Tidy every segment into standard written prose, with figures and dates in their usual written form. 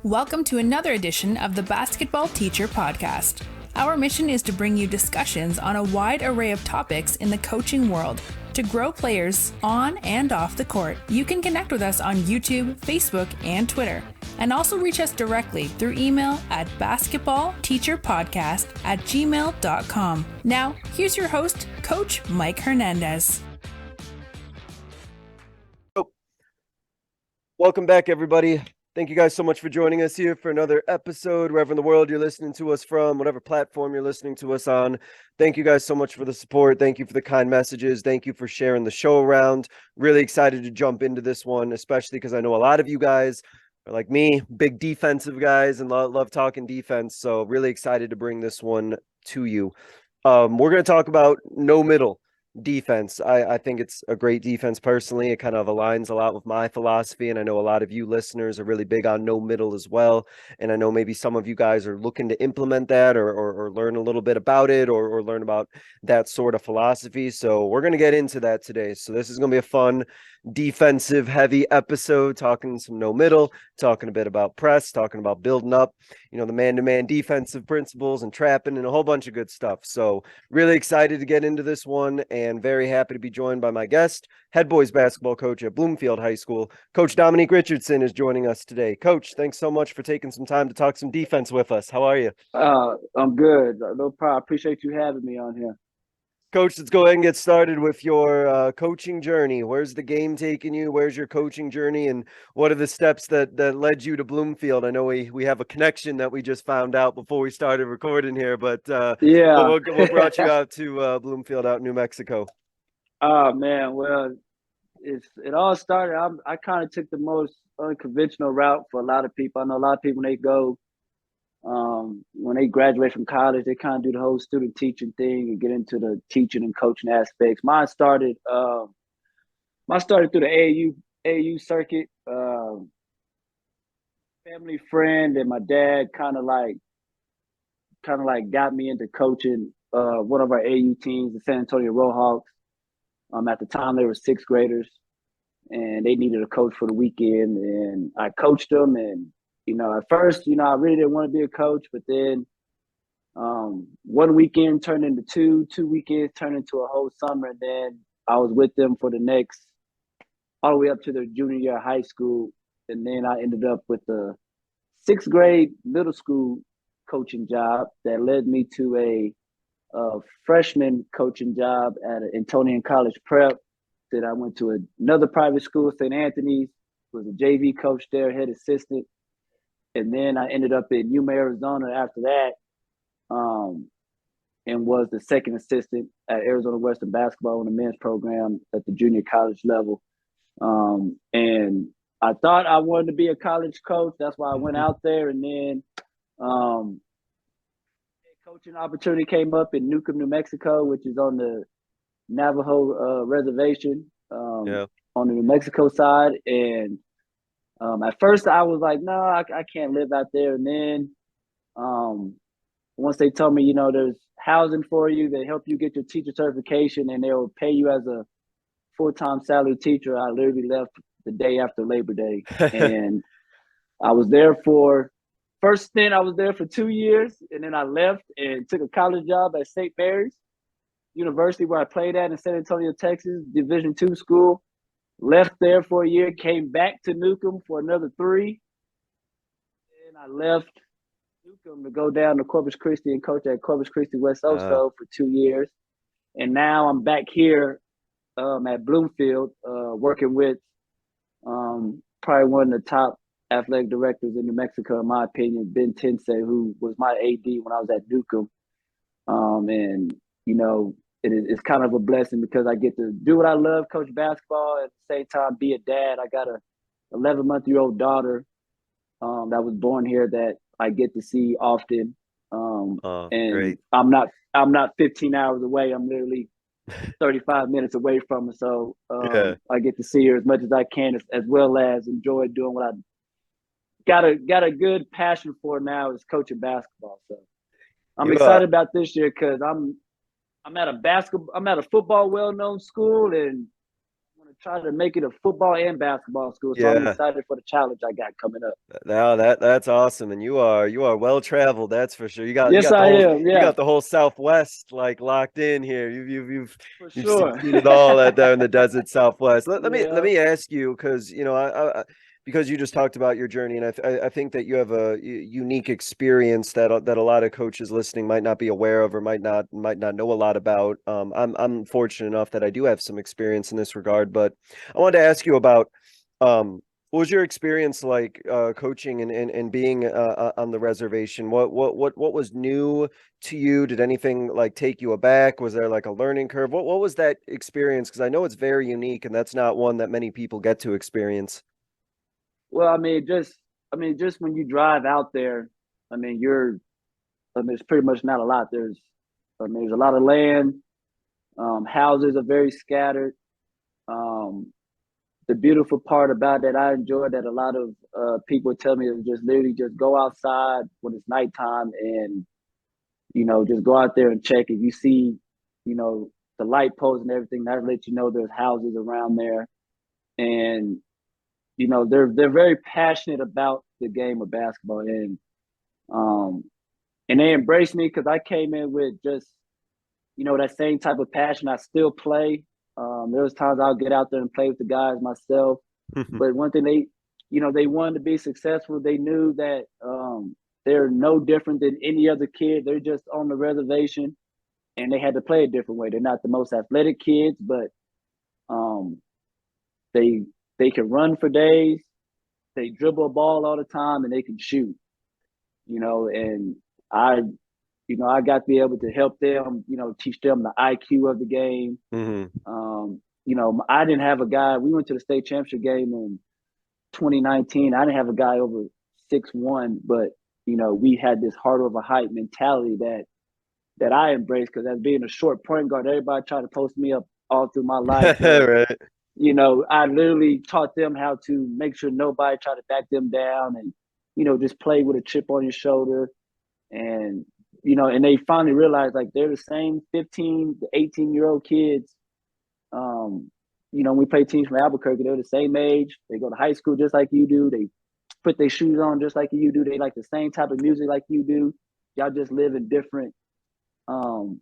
Welcome to another edition of the Basketball Teacher Podcast. Our mission is to bring you discussions on a wide array of topics in the coaching world to grow players on and off the court. You can connect with us on YouTube, Facebook, and Twitter, and also reach us directly through email at basketballteacherpodcast@gmail.com. Now, here's your host, Coach Mike Hernandez. Welcome back, everybody. Thank you guys so much for joining us here for another episode, wherever in the world you're listening to us from, whatever platform you're listening to us on. Thank you guys so much for the support. Thank you for the kind messages. Thank you for sharing the show around. Really excited to jump into this one, especially because I know a lot of you guys are like me, big defensive guys, and love talking defense. So really excited to bring this one to you. We're going to talk about no middle defense. I think it's a great defense personally. It kind of aligns a lot with my philosophy, and I know a lot of you listeners are really big on no middle as well, and I know maybe some of you guys are looking to implement that or learn a little bit about it or learn about that sort of philosophy. So we're going to get into that today. So this is going to be a fun defensive heavy episode, talking some no middle, talking a bit about press, talking about building up, the man-to-man defensive principles and trapping and a whole bunch of good stuff. So really excited to get into this one and very happy to be joined by my guest, head boys basketball coach at Bloomfield High School. Coach Dominique Richardson is joining us today. Coach, thanks so much for taking some time to talk some defense with us. How are you? I'm good. No problem. Appreciate you having me on here. Coach, let's go ahead and get started with your coaching journey. Where's the game taking you? Where's your coaching journey? And what are the steps that led you to Bloomfield? I know we have a connection that we just found out before we started recording here, but yeah, what brought you out to Bloomfield out in New Mexico? Oh, man. Well, it all started. I kind of took the most unconventional route for a lot of people. I know a lot of people, when they graduate from college, they kind of do the whole student teaching thing and get into the teaching and coaching aspects. Mine started through the AAU circuit. Family friend and my dad kind of like got me into coaching one of our AAU teams, the San Antonio Roadhawks. At the time, they were sixth graders, and they needed a coach for the weekend, and I coached them. And at first, I really didn't want to be a coach, but then one weekend turned into two weekends turned into a whole summer, and then I was with them for the next, all the way up to their junior year of high school, and then I ended up with the sixth grade middle school coaching job that led me to a freshman coaching job at an Antonian College Prep. Then I went to another private school, St. Anthony's, was a JV coach there, head assistant. And then I ended up in Yuma, Arizona after that, and was the second assistant at Arizona Western Basketball in the men's program at the junior college level. And I thought I wanted to be a college coach. That's why I went out there. And then a coaching opportunity came up in Newcomb, New Mexico, which is on the Navajo reservation on the New Mexico side. And at first I was like, no, I can't live out there. And then once they told me, there's housing for you, they help you get your teacher certification and they'll pay you as a full-time salary teacher, I literally left the day after Labor Day. And I was there first stint, I was there for 2 years, and then I left and took a college job at St. Mary's University, where I played at in San Antonio, Texas, Division II school. Left there for a year, came back to Newcomb for another 3. And I left Newcomb to go down to Corpus Christi and coach at Corpus Christi West Oso for 2 years. And now I'm back here at Bloomfield, working with probably one of the top athletic directors in New Mexico, in my opinion, Ben Tensei, who was my AD when I was at Newcomb. And, it's kind of a blessing because I get to do what I love, coach basketball, at the same time be a dad. I got a 11-month-old daughter that was born here that I get to see often. And great. I'm not 15 hours away. I'm literally 35 minutes away from her. So I get to see her as much as I can, as well as enjoy doing what I got a good passion for now, is coaching basketball. So I'm excited about this year because I'm at a football well-known school, and I want to try to make it a football and basketball school. So I'm Yeah. excited for the challenge I got coming up. Now that's awesome, and you are well traveled. That's for sure. Yes, I am. You Yeah, got the whole Southwest like locked in here. for You've seen sure. it all out there in the desert Southwest. Let Yeah. me ask you, because because you just talked about your journey, and I think that you have a unique experience that a lot of coaches listening might not be aware of or might not know a lot about. I'm fortunate enough that I do have some experience in this regard, but I wanted to ask you about what was your experience like coaching and being on the reservation? What was new to you? Did anything like take you aback? Was there like a learning curve? What was that experience? Because I know it's very unique, and that's not one that many people get to experience. Well, just when you drive out there, I mean, it's pretty much not a lot. There's a lot of land. Houses are very scattered. Um, the beautiful part about that I enjoy that a lot of people tell me is just literally just go outside when it's nighttime and just go out there and check. If you see, the light poles and everything, that lets you know there's houses around there. And they're very passionate about the game of basketball, um and they embraced me because I came in with just that same type of passion. I still play. There was times I'll get out there and play with the guys myself. But one thing they wanted to be successful. They knew that they're no different than any other kid. They're just on the reservation, and they had to play a different way. They're not the most athletic kids, but um, they they can run for days. They dribble a ball all the time, and they can shoot. And I I got to be able to help them, teach them the IQ of the game. Hmm. I didn't have a guy. We went to the state championship game in 2019. I didn't have a guy over 6'1", but we had this heart over height mentality that I embraced because as being a short point guard, everybody tried to post me up all through my life. But Right. I literally taught them how to make sure nobody tried to back them down and just play with a chip on your shoulder. And and they finally realized like they're the same 15 to 18-year-old kids. We play teams from Albuquerque. They're the same age. They go to high school just like you do. They put their shoes on just like you do. They like the same type of music like you do. Y'all just live um,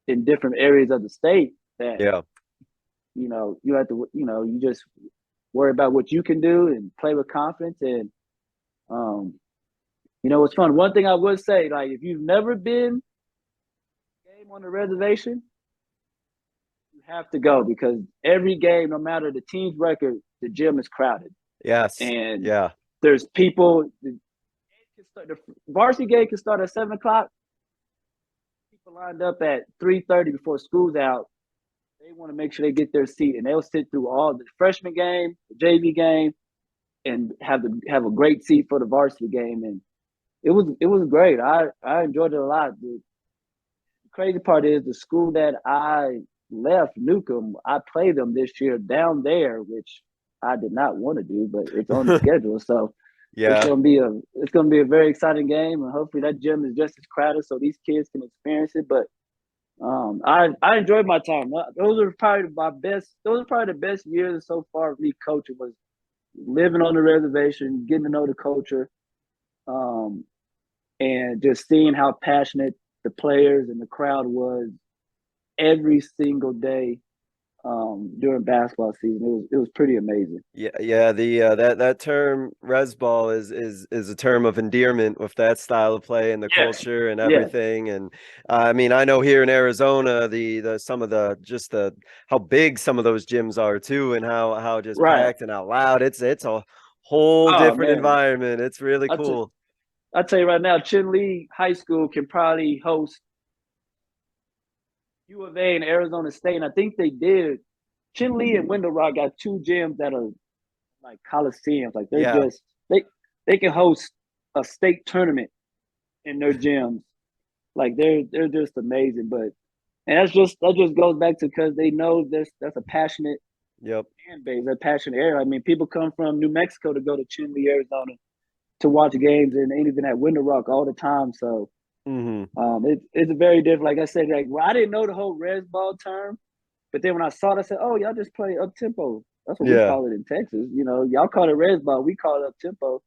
in different areas of the state that Yeah. you have to you just worry about what you can do and play with confidence. And it's fun. One thing I would say, like if you've never been game on the reservation, you have to go because every game, no matter the team's record, the gym is crowded. Yes. And Yeah. there's people. The varsity game can start at 7 o'clock. People lined up at 3:30 before school's out. They want to make sure they get their seat, and they'll sit through all the freshman game, the JV game, and have a great seat for the varsity game. And it was great. I enjoyed it a lot. The crazy part is the school that I left, Newcomb, I played them this year down there, which I did not want to do, but it's on the schedule. So it's Yeah. gonna be a very exciting game, and hopefully that gym is just as crowded so these kids can experience it. But I enjoyed my time. Those are probably the best years so far of me coaching was living on the reservation, getting to know the culture, and just seeing how passionate the players and the crowd was every single day during basketball season. It was pretty amazing. Yeah, yeah. The that term "res ball" is a term of endearment with that style of play and the Yes. culture and Yes. everything. And I mean, I know here in Arizona, the some of the just the how big some of those gyms are too, and how just Right. packed and how loud. It's a whole Oh different man. environment. It's really I t- cool. I tell you right now, Chin Lee High School can probably host U of A and Arizona State. And I think they did. Chin Lee and Window Rock got two gyms that are like coliseums. Like they're Yeah. just they can host a state tournament in their gyms. Like they're just amazing. But and that just goes back to because they know that's a passionate Yep. fan base, a passionate area. I mean, people come from New Mexico to go to Chin Lee, Arizona to watch games, and ain't even at Window Rock all the time. So Hmm. it's very different. Like I said, like well, I didn't know the whole res ball term But then when I saw it, I said, "Oh, y'all just play up tempo. That's what we Yeah. call it in Texas. Y'all call it res ball. We call it up tempo.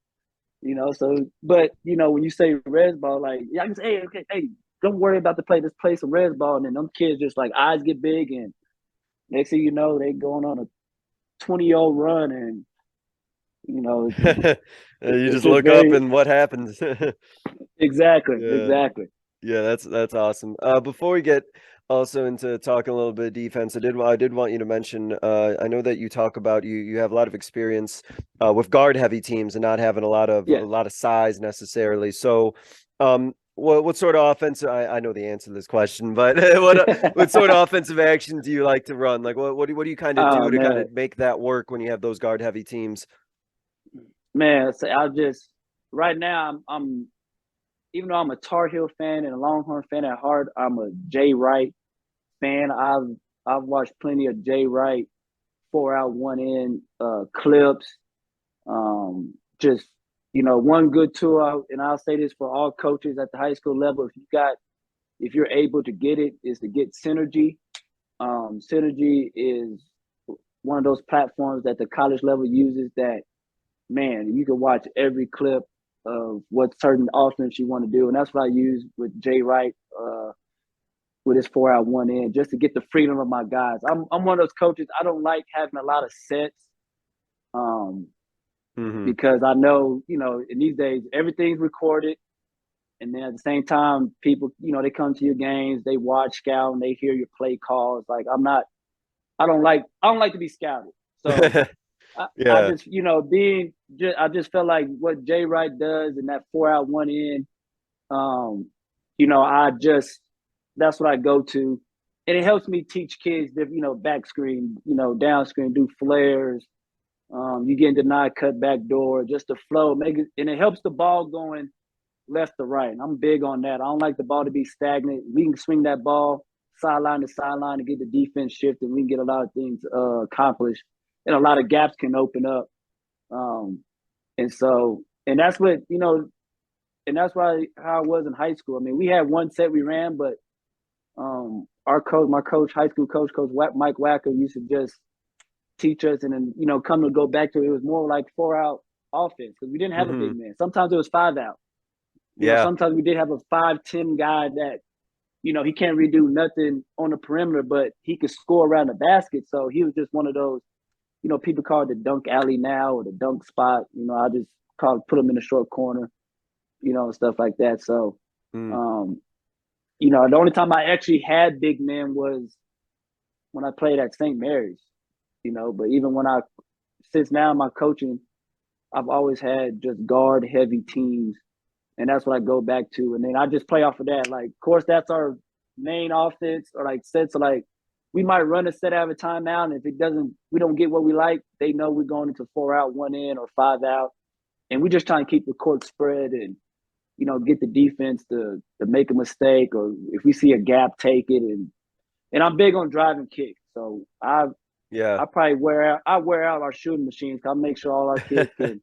So but when you say res ball, like I can say, hey, okay, hey, don't worry about the play. Just play some res ball, and then them kids just like eyes get big, and next thing you know, they going on a 20-year run, and You it's just just look up very and what happens. exactly, Yeah. exactly. Yeah, that's awesome. Before we get also into talking a little bit of defense, I did want you to mention. I know that you talk about you have a lot of experience with guard heavy teams and not having a Yeah. lot of size necessarily. So, what sort of offense? I know the answer to this question, but what sort of offensive action do you like to run? Like what do you kind of Oh do to kind man, of make that work when you have those guard heavy teams? man. So I just right now I'm even though I'm a Tar Heel fan and a Longhorn fan at heart, I'm a Jay Wright fan. I've watched plenty of Jay Wright 4 out 1 in clips. Just one good tool, and I'll say this for all coaches at the high school level: if you're able to get it, is to get Synergy. Synergy is one of those platforms that the college level uses. That man, you can watch every clip of what certain offense you want to do, and that's what I use with Jay Wright. With his 4 out 1 in, just to get the freedom of my guys. I'm one of those coaches. I don't like having a lot of sets, because I know in these days everything's recorded, and then at the same time, people they come to your games, they watch, scout, and they hear your play calls. Like I don't like to be scouted. So I Yeah. just I just felt like what Jay Wright does in that 4 out 1 in. I just that's what I go to, and it helps me teach kids that back screen, down screen, do flares. You getting denied cut back door, just the flow, make it, and it helps the ball going left to right. And I'm big on that. I don't like the ball to be stagnant. We can swing that ball sideline to sideline to get the defense shifted. We can get a lot of things accomplished, and a lot of gaps can open up. And that's what and that's why how I was in high school. I mean, we had one set we ran, but my coach, high school coach, Mike Wacker, used to just teach us, and then come to go back to it was more like 4 out offense because we didn't have a big man. Sometimes it was 5 out. Yeah. Sometimes we did have a 5'10" guy that he can't really do nothing on the perimeter, but he could score around the basket. So he was just one of those. People call it the dunk alley now or the dunk spot. I just put him in the short corner, and stuff like that. So, the only time I actually had big men was when I played at St. Mary's. But even since now my coaching, I've always had just guard heavy teams, and that's what I go back to. And then I just play off of that. Like, of course, that's our main offense, or like sets. Or like, we might run a set out of a timeout, and if we don't get what we like, they know we're going into 4 out 1 in or 5 out, and we just try and keep the court spread and get the defense to make a mistake, or if we see a gap, take it. And I'm big on driving kick, so I probably wear out our shooting machines. I'll make sure all our kids can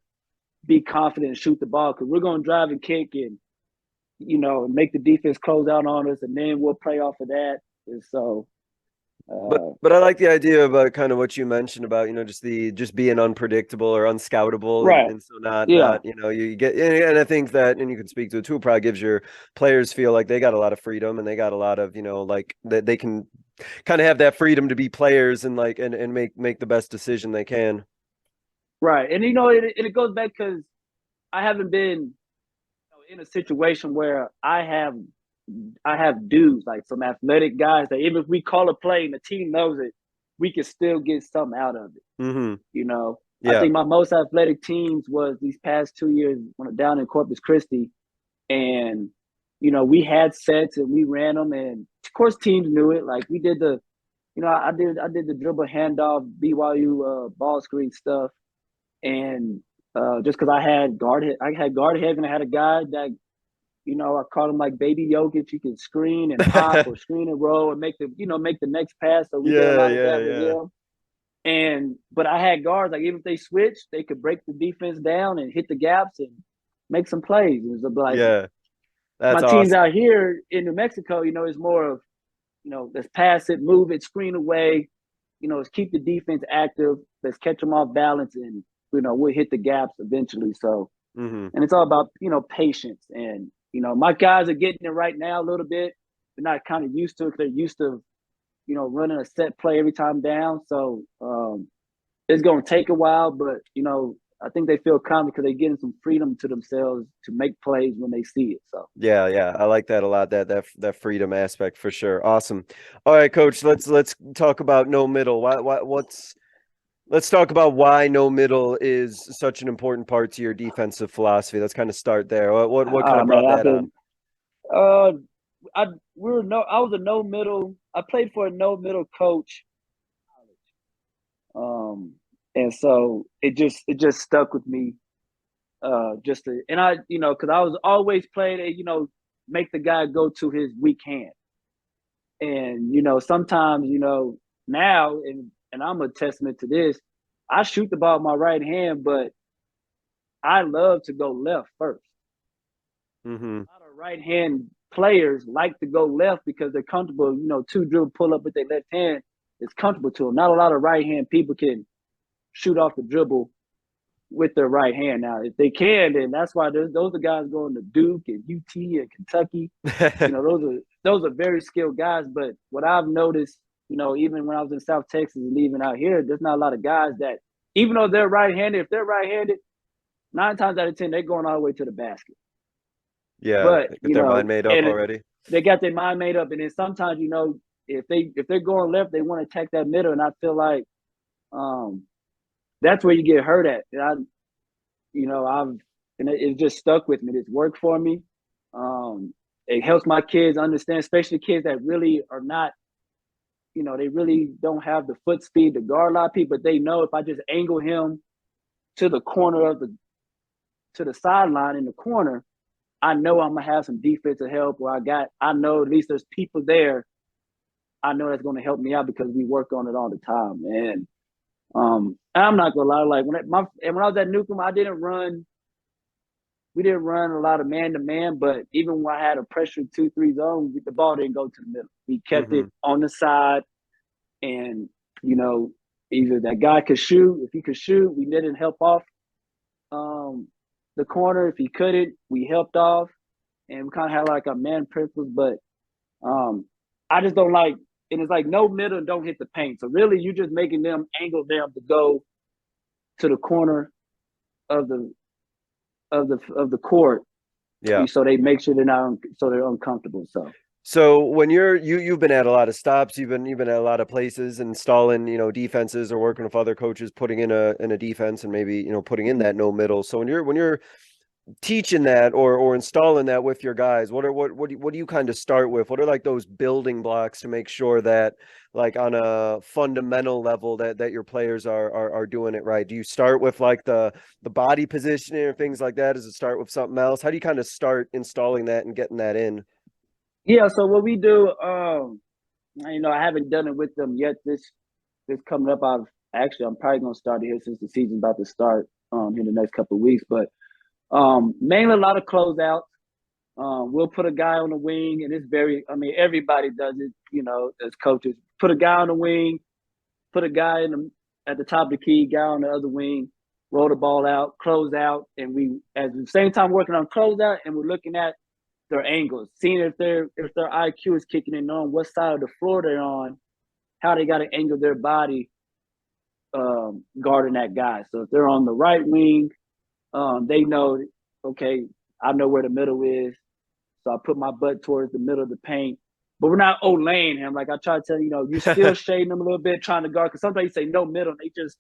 be confident and shoot the ball, because we're going to drive and kick and make the defense close out on us, and then we'll play off of that. And so but I like the idea about kind of what you mentioned about just being unpredictable or unscoutable, right, and so not yeah, you get, and I think that, and you can speak to it too, probably gives your players feel like they got a lot of freedom, and they got a lot of like that they can kind of have that freedom to be players and like and make the best decision they can. right. And it goes back because I haven't been in a situation where I have dudes, like some athletic guys, that even if we call a play and the team knows it, we can still get something out of it. I Yeah. think my most athletic teams was these past 2 years when down in Corpus Christi, and we had sets and we ran them, and of course teams knew it. Like we did I did the dribble handoff BYU ball screen stuff, and just because I had guard heavy, and I had a guy that I called him like baby Jokic. He can screen and pop or screen and roll and make the next pass. So we did a lot of that with him. But I had guards, like even if they switched, they could break the defense down and hit the gaps and make some plays. It was like Yeah. That's my teams awesome. out here in New Mexico, it's more of let's pass it, move it, screen away. Let's keep the defense active. Let's catch them off balance, and we'll hit the gaps eventually. So, and it's all about patience. And my guys are getting it right now a little bit. They're not kind of used to it. They're used to running a set play every time down. So it's going to take a while, but I think they feel confident because they're getting some freedom to themselves to make plays when they see it. So yeah, I like that a lot. That freedom aspect for sure. Awesome. All right, Coach. Let's talk about no middle. Let's talk about why no middle is such an important part to your defensive philosophy. Let's kind of start there. What kind of brought that on? I was a no middle. I played for a no middle coach. And so it just stuck with me. Because I was always playing make the guy go to his weak hand. And sometimes now and I'm a testament to this. I shoot the ball with my right hand, but I love to go left first. A lot of right hand players like to go left because they're comfortable. Two dribble pull up with their left hand is comfortable to them. Not a lot of right hand people can shoot off the dribble with their right hand. Now, if they can, then that's why those are guys going to Duke and UT and Kentucky. Those are very skilled guys. But what I've noticed, even when I was in South Texas and leaving out here, there's not a lot of guys that, even though they're right-handed, if they're right-handed, 9 times out of 10, they're going all the way to the basket. Yeah, but get their mind made up already. They got their mind made up, and then sometimes, if they're going left, they want to attack that middle, and I feel like that's where you get hurt at. And it just stuck with me. It's worked for me. It helps my kids understand, especially kids that really are not, they really don't have the foot speed to guard a lot of people. But they know if I just angle him to the corner to the sideline in the corner, I know I'm gonna have some defensive help. Or I know at least there's people there. I know that's going to help me out because we work on it all the time. And I'm not gonna lie, like when I was at Newcomb, we didn't run a lot of man-to-man, but even when I had a pressure 2-3 zone, the ball didn't go to the middle. We kept it on the side, and either that guy could shoot. If he could shoot, we didn't help off the corner. If he couldn't, we helped off, and we kind of had like a man principles. But I just don't like, and it's like no middle and don't hit the paint. So really, you're just making them angle them to go to the corner of the court, so they make sure they're uncomfortable. So when you've been at a lot of stops, you've been at a lot of places installing defenses or working with other coaches, putting in a defense and maybe putting in that no middle. So when you're teaching that or installing that with your guys, what do you kind of start with? What are like those building blocks to make sure that like on a fundamental level that your players are doing it right? Do you start with like the body positioning or things like that? Does it start with something else? How do you kind of start installing that and getting that in? Yeah, so what we do, I haven't done it with them yet. This coming up, I'm probably gonna start it here since the season's about to start in the next couple of weeks. But mainly a lot of closeouts. We'll put a guy on the wing, and everybody does it, as coaches. Put a guy on the wing, put a guy at the top of the key, guy on the other wing, roll the ball out, close out, and we at the same time working on closeout, and we're looking at their angles, seeing if their IQ is kicking in, knowing what side of the floor they're on, how they got to angle their body guarding that guy. So if they're on the right wing, they know, okay, I know where the middle is. So I put my butt towards the middle of the paint. But we're not Olaying him. Like I try to tell you, still shading them a little bit, trying to guard. Because sometimes you say no middle, and they just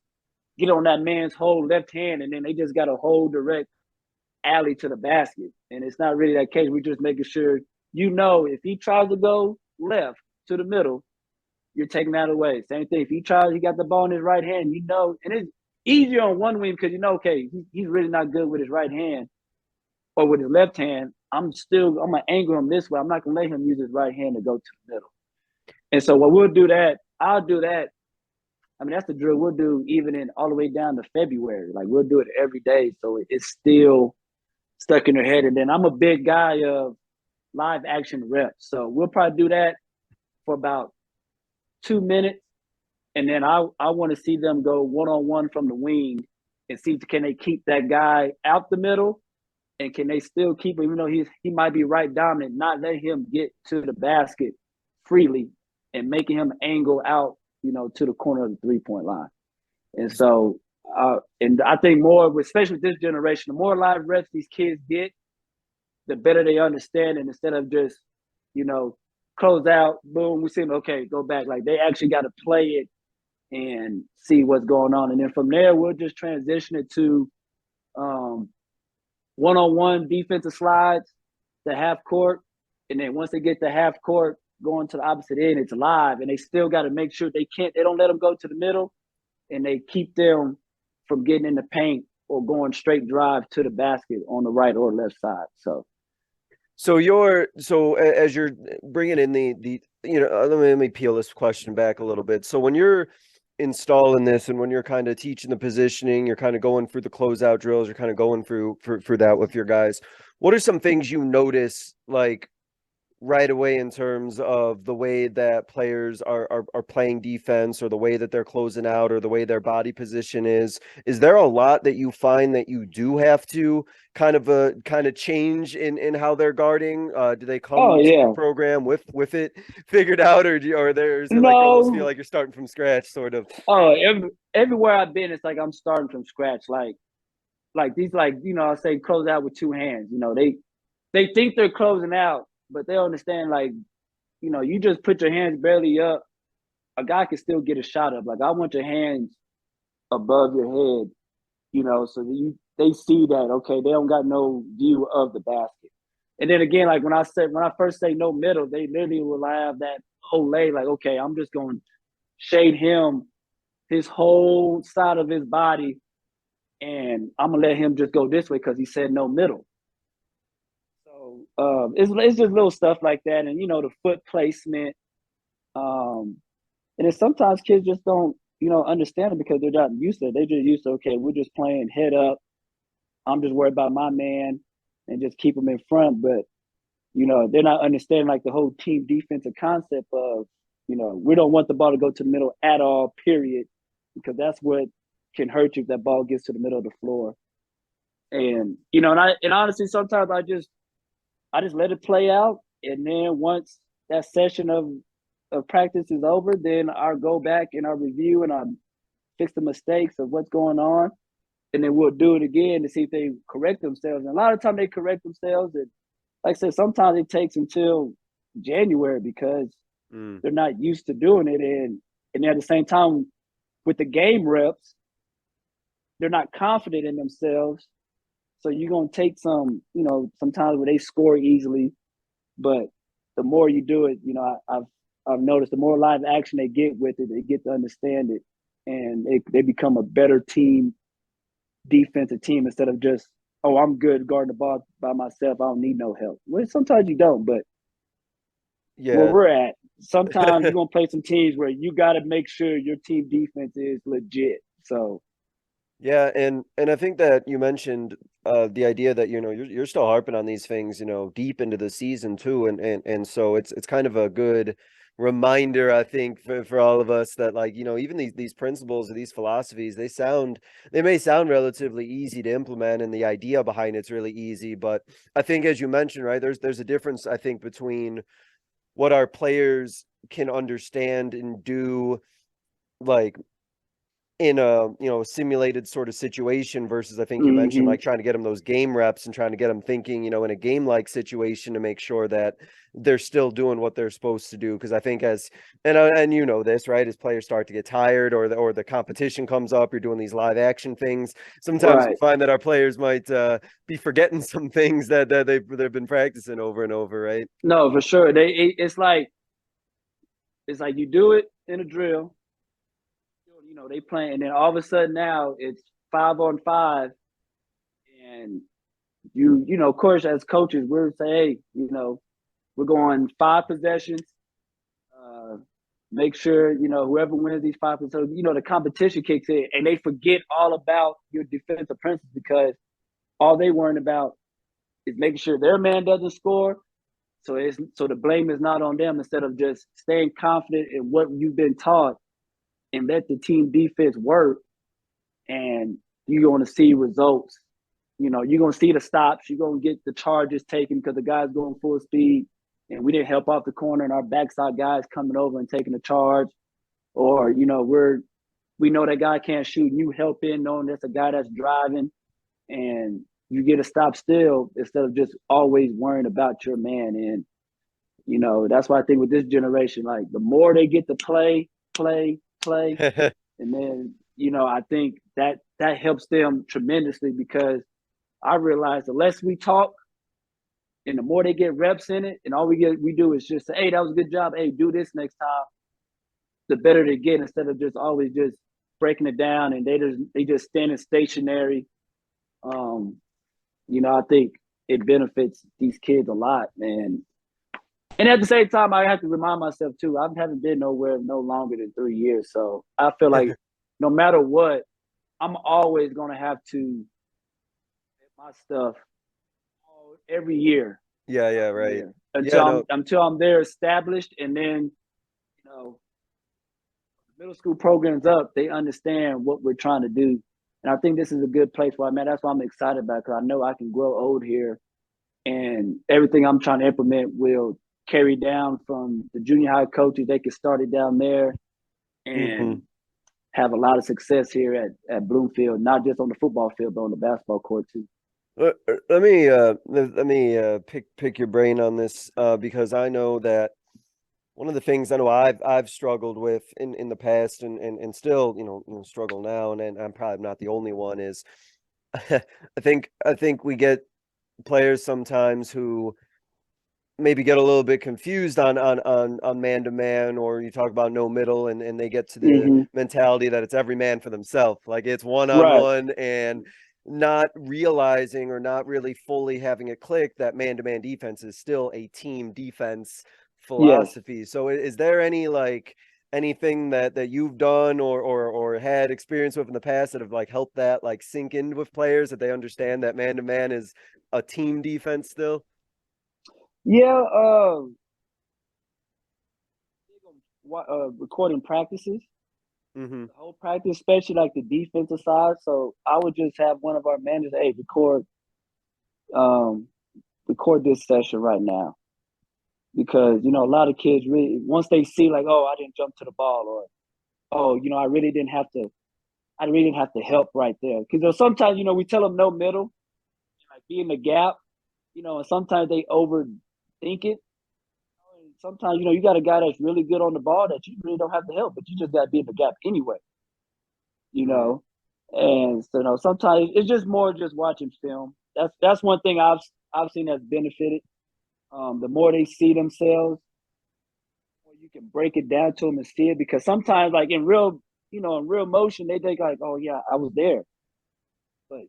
get on that man's whole left hand, and then they just got a whole direct alley to the basket. And it's not really that case. We're just making sure, if he tries to go left to the middle, you're taking that away. Same thing. If he got the ball in his right hand, and it's easier on one wing because okay, he's really not good with his right hand or with his left hand. I'm gonna angle him this way. I'm not gonna let him use his right hand to go to the middle. And so what we'll do that, I'll do that. I mean, that's the drill we'll do even all the way down to February. Like we'll do it every day. So it's still stuck in their head. And then I'm a big guy of live action reps. So we'll probably do that for about 2 minutes, and then I want to see them go one-on-one from the wing and see can they keep that guy out the middle, and can they still keep him, even though he might be right dominant, not let him get to the basket freely and making him angle out, to the corner of the 3-point line. And so, and I think more, especially with this generation, the more live reps these kids get, the better they understand. And instead of just, close out, boom, we see them, okay, go back. Like, they actually got to play it and see what's going on. And then from there, we'll just transition it to one-on-one defensive slides to half court. And then once they get to half court, going to the opposite end, it's live. And they still got to make sure they don't let them go to the middle, and they keep them from getting in the paint or going straight drive to the basket on the right or left side. So as you're bringing in let me peel this question back a little bit. So when you're installing this and when you're kind of teaching the positioning, you're kind of going through the closeout drills, you're kind of going through for that with your guys, what are some things you notice like right away in terms of the way that players are playing defense, or the way that they're closing out, or the way their body position is there a lot that you find that you do have to kind of change in how they're guarding? Do they come to the program with it figured out, or is it like you almost feel like you're starting from scratch sort of? Everywhere I've been, it's like I'm starting from scratch. Like these, I say close out with two hands. They think they're closing out, but they understand, you just put your hands barely up, a guy can still get a shot up. Like, I want your hands above your head, so that they see that, okay, they don't got no view of the basket. And then again, like when I first say no middle, they literally will have that whole lay, like, okay, I'm just going to shade him, his whole side of his body, and I'm going to let him just go this way because he said no middle. It's just little stuff like that, and the foot placement, and then sometimes kids just don't understand it because they're not used to it. They're just used to, okay, we're just playing head up, I'm just worried about my man and just keep them in front. But they're not understanding like the whole team defensive concept of we don't want the ball to go to the middle at all, period, because that's what can hurt you if that ball gets to the middle of the floor. And and honestly, sometimes I just let it play out, and then once that session of practice is over, then I'll go back and I'll review and I'll fix the mistakes of what's going on, and then we'll do it again to see if they correct themselves. And a lot of times they correct themselves, and like I said, sometimes it takes until January because they're not used to doing it, and at the same time with the game reps, they're not confident in themselves. So you're going to take some, sometimes where they score easily, but the more you do it, I've noticed the more live action they get with it, they get to understand it, and they become a better defensive team instead of just, oh, I'm good guarding the ball by myself, I don't need no help. Well, sometimes you don't, but where we're at, sometimes you're going to play some teams where you got to make sure your team defense is legit. So. Yeah, and I think that you mentioned the idea that you're still harping on these things deep into the season too, and so it's kind of a good reminder, I think, for all of us that even these principles or these philosophies, they may sound relatively easy to implement, and the idea behind it's really easy, but I think, as you mentioned, right, there's a difference, I think, between what our players can understand and do, like in a simulated sort of situation versus, I think you mentioned, like trying to get them those game reps and trying to get them thinking in a game like situation to make sure that they're still doing what they're supposed to do. Because I think and this, right, as players start to get tired or the competition comes up, you're doing these live action things, sometimes we find that our players might be forgetting some things that they've been practicing over and over, right? No, for sure. It's like you do it in a drill, they playing, and then all of a sudden now it's 5-on-5, and of course, as coaches, we're saying, hey, we're going 5 possessions. Make sure, whoever wins these 5 possessions, the competition kicks in, and they forget all about your defensive principles because all they worrying about is making sure their man doesn't score, So the blame is not on them. Instead of just staying confident in what you've been taught and let the team defense work, and you're going to see results. You're going to see the stops. You're going to get the charges taken because the guy's going full speed, and we didn't help off the corner, and our backside guys coming over and taking the charge. Or, we know that guy can't shoot, and you help in knowing that's a guy that's driving, and you get a stop still instead of just always worrying about your man. And, that's why I think with this generation, like the more they get to play, and then, I think that helps them tremendously, because I realize the less we talk and the more they get reps in it, and all we do is just say, hey, that was a good job. Hey, do this next time. The better they get, instead of just always just breaking it down and they just standing stationary. I think it benefits these kids a lot, man. And at the same time, I have to remind myself too, I haven't been nowhere no longer than 3 years. So I feel like no matter what, I'm always going to have to get my stuff every year. Yeah, right. Until I'm there established, and then, the middle school program's up, they understand what we're trying to do. And I think this is a good place for man. That's why I'm excited about it, because I know I can grow old here, and everything I'm trying to implement will carry down from the junior high coaches. They can start it down there and have a lot of success here at Bloomfield, not just on the football field, but on the basketball court too. Let me pick your brain on this, because I know that one of the things I know I've struggled with in the past, and still struggle now, and I'm probably not the only one, is I think we get players sometimes who maybe get a little bit confused on man to man, or you talk about no middle, and they get to the mentality that it's every man for themselves, like it's one-on-one, and not realizing or not really fully having it click that man-to-man defense is still a team defense philosophy. Yes. So is there anything that you've done or had experience with in the past that have helped that sink in with players, that they understand that man-to-man is a team defense still? Yeah, recording practices, the whole practice, especially the defensive side. So I would just have one of our managers, hey, record this session right now, because a lot of kids really, once they see oh, I didn't jump to the ball, or oh, I really didn't have to help right there, because sometimes we tell them no middle, be in the gap, and sometimes they overthink it. Sometimes, you got a guy that's really good on the ball that you really don't have to help, but you just got to be in the gap anyway, And so, sometimes it's just more just watching film. That's one thing I've seen that's benefited. The more they see themselves, the more you can break it down to them and see it. Because sometimes, in real motion, they think oh yeah, I was there. But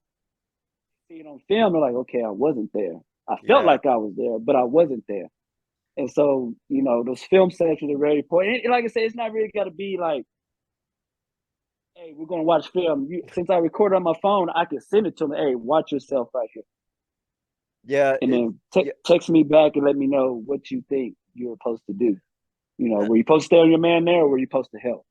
see it on film, they're okay, I wasn't there. I felt like I was there, but I wasn't there. And so, those film sections are very important. And like I said, it's not really got to be hey, we're going to watch film. Since I record on my phone, I can send it to them. Hey, watch yourself right here. Yeah. And then text me back and let me know what you think you're supposed to do. Were you supposed to stay on your man there, or were you supposed to help?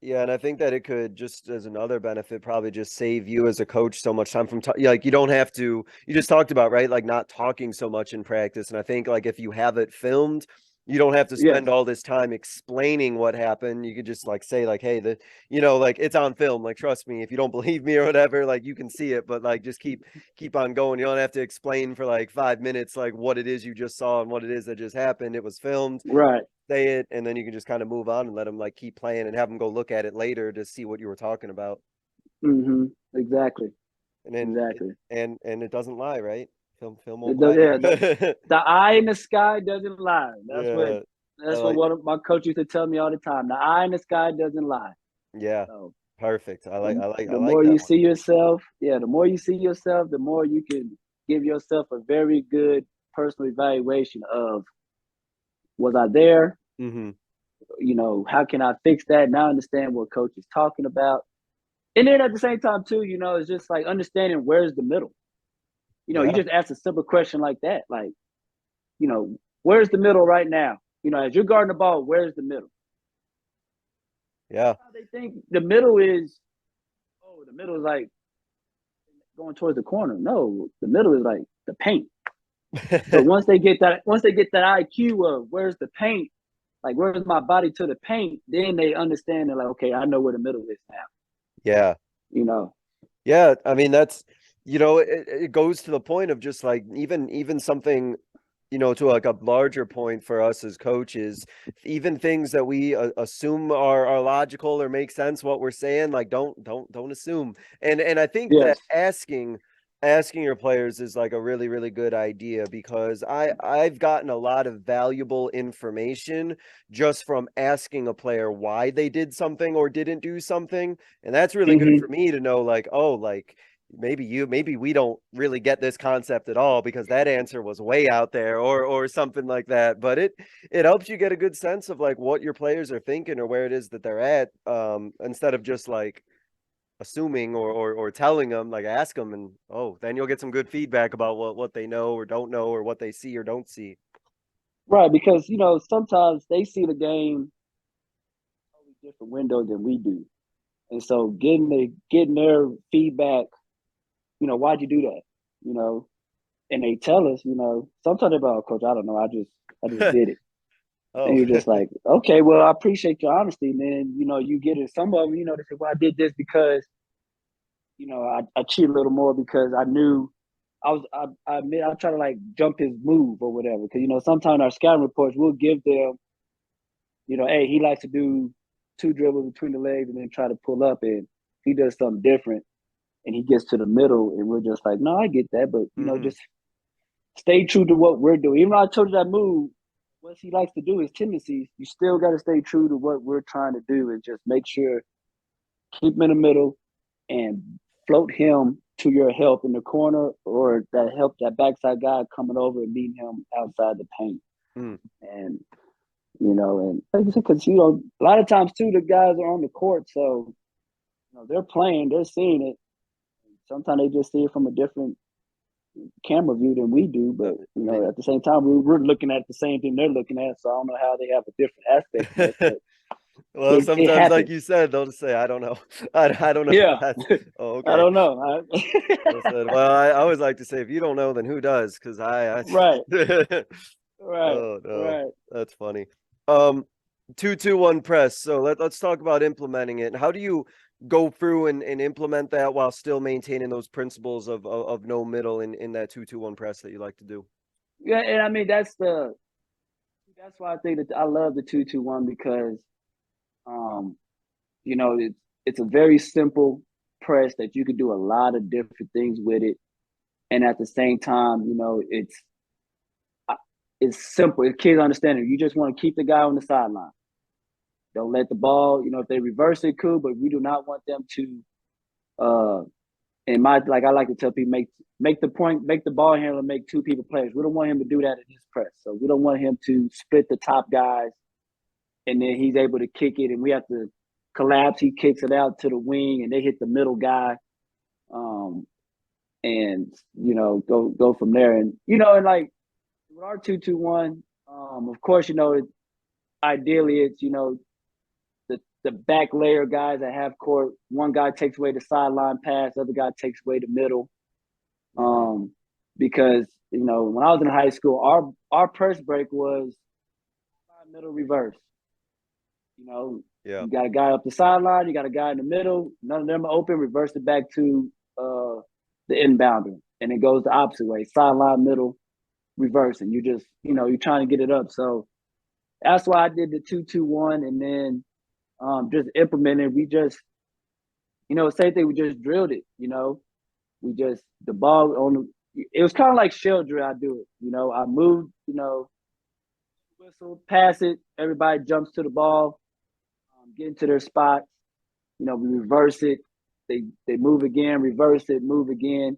Yeah, and I think that it could, just as another benefit, probably just save you as a coach so much time from you don't have to, you just talked about, right, not talking so much in practice. And I think if you have it filmed, you don't have to spend all this time explaining what happened. You could just say hey, it's on film, trust me, if you don't believe me or whatever, you can see it, but just keep on going. You don't have to explain for 5 minutes what it is you just saw and what it is that just happened. It was filmed, right? Say it, and then you can just kind of move on and let them keep playing, and have them go look at it later to see what you were talking about. Exactly. And then exactly. And it doesn't lie, right? Film won't lie. Yeah, the eye in the sky doesn't lie. That's what one of my coaches used to tell me all the time. The eye in the sky doesn't lie. Yeah. So, perfect. The more you see yourself, the more you see yourself, the more you can give yourself a very good personal evaluation of, was I there? How can I fix that? Now I understand what coach is talking about. And then at the same time too, it's just understanding where's the middle. You just ask a simple question like that. where's the middle right now? As you're guarding the ball, where's the middle? Yeah. They think the middle is like going towards the corner. No, the middle is like the paint. So once they get that IQ of where's the paint, like where's my body to the paint, then they understand. They're like, okay, I know where the middle is now. Yeah. Yeah. I mean, that's, it goes to the point of just like even something, to like a larger point for us as coaches, even things that we assume are logical or make sense, what we're saying, like don't assume. And I think that asking your players is like a really, really good idea, because I've gotten a lot of valuable information just from asking a player why they did something or didn't do something. And that's really good for me to know, like, oh, like, maybe we don't really get this concept at all because that answer was way out there or something like that. But it helps you get a good sense of like what your players are thinking or where it is that they're at, instead of just like assuming or telling them. Like, ask them, and then you'll get some good feedback about what they know or don't know, or what they see or don't see. Right, because sometimes they see the game totally different window than we do, and so getting their feedback, why'd you do that? And they tell us, sometimes they're like, Coach, I don't know, I just did it. And you're just like, okay, well, I appreciate your honesty. And then, you get it. Some of them, they say, well, I did this because, I cheated a little more because I knew I admit I try to like jump his move or whatever. Because, sometimes our scouting reports, we'll give them, hey, he likes to do 2 dribbles between the legs and then try to pull up, and he does something different and he gets to the middle, and we're just like, no, I get that. But, just stay true to what we're doing. Even though I told you that move, what he likes to do, his tendencies, you still got to stay true to what we're trying to do, and just make sure, keep him in the middle and float him to your help in the corner, or that backside guy coming over and meeting him outside the paint. And, and like I said, because, a lot of times too, the guys are on the court, so, they're playing, they're seeing it. Sometimes they just see it from a different camera view than we do, but at the same time we're looking at the same thing they're looking at, so I don't know how they have a different aspect of it. Well, sometimes, like you said, they'll just say, I don't know. I don't know. Yeah. Okay. I don't know. Well, I always like to say, if you don't know, then who does? Because I right. Right. Oh no, right. That's funny. 2-2-1 press. So let's talk about implementing it. How do you go through and implement that while still maintaining those principles of no middle in that 2-2-1 press that you like to do? Yeah, and I mean that's why I think that I love the 2-2-1, because it's a very simple press that you can do a lot of different things with it, and at the same time, it's simple. It's kids understand it. You just want to keep the guy on the sideline. Don't let the ball, if they reverse it, cool, but we do not want them to, I like to tell people, make the ball handler make 2 people players. We don't want him to do that in his press. So we don't want him to split the top guys and then he's able to kick it and we have to collapse. He kicks it out to the wing and they hit the middle guy. And, go from there. And, and like with our 2-2-1, of course, ideally it's, the back layer guys at half court, one guy takes away the sideline pass, the other guy takes away the middle. Because, when I was in high school, our press break was middle reverse. You got a guy up the sideline, you got a guy in the middle, none of them are open, reverse it back to the inbounder. And it goes the opposite way, sideline, middle, reverse. And you just, you're trying to get it up. So that's why I did the 2-2-1, and then just implemented. We just, same thing. We just drilled it. We just the ball on. It was kind of like shell drill. I do it. I moved. Whistle, pass it. Everybody jumps to the ball, get into their spots. We reverse it. They move again, reverse it, move again.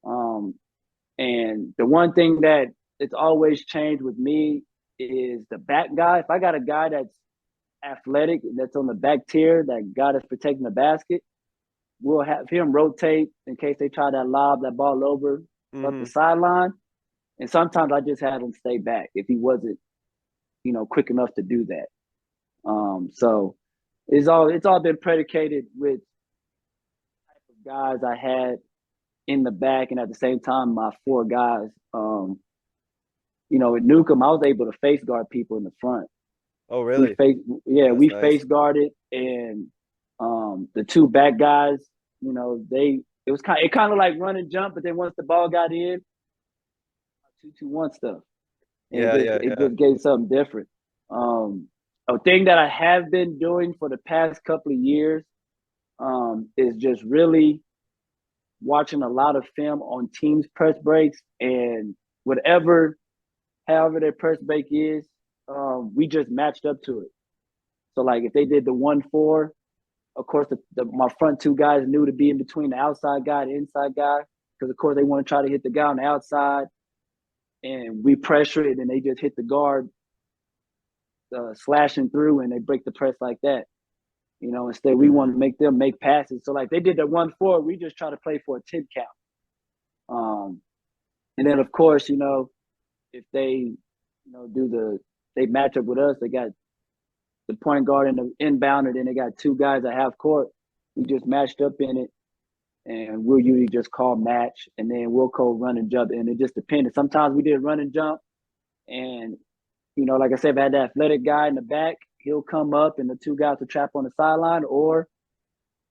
And the one thing that it's always changed with me is the back guy. If I got a guy that's athletic, that's on the back tier, that guy that's protecting the basket, we'll have him rotate in case they try to lob that ball over up the sideline. And sometimes I just had him stay back if he wasn't, quick enough to do that. So it's all been predicated with the type of guys I had in the back, and at the same time, my four guys. At Newcomb, I was able to face guard people in the front. Oh, really? We Nice. face guarded, and the two back guys, it kind of like run and jump, but then once the ball got in, 2-2-1 stuff. And it just gave something different. A thing that I have been doing for the past couple of years is just really watching a lot of film on teams' press breaks, and however their press break is, we just matched up to it. So like if they did the 1-4, of course my front two guys knew to be in between the outside guy and the inside guy, because of course they want to try to hit the guy on the outside, and we pressure it and they just hit the guard slashing through, and they break the press like that. Instead we want to make them make passes. So like they did the 1-4, we just try to play for a 10 count. And then of course, if they, they match up with us, they got the point guard and the inbounder, then they got two guys at half court. We just matched up in it, and we'll usually just call match, and then we'll call run and jump, and it just depended. Sometimes we did run and jump, and like I said, if I had the athletic guy in the back, he'll come up, and the two guys will trap on the sideline, or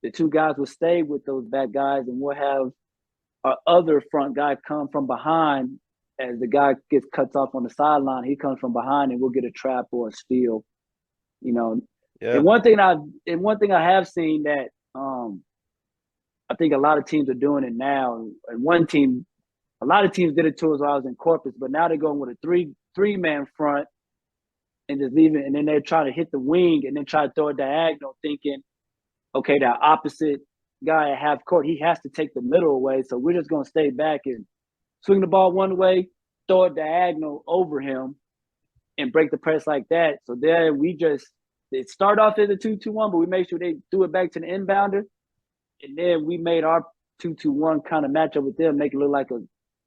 the two guys will stay with those back guys, and we'll have our other front guy come from behind. As the guy gets cuts off on the sideline, he comes from behind, and we'll get a trap or a steal. And one thing I have seen that I think a lot of teams are doing it now. And a lot of teams did it to us while I was in Corpus, but now they're going with a three-man front and just leaving, and then they're trying to hit the wing and then try to throw a diagonal, thinking, okay, that opposite guy at half court, he has to take the middle away, so we're just going to stay back and swing the ball one way, throw a diagonal over him, and break the press like that. So there it started off as a 2-2-1, but we made sure they threw it back to the inbounder. And then we made our 2-2-1 kind of matchup with them, make it look like a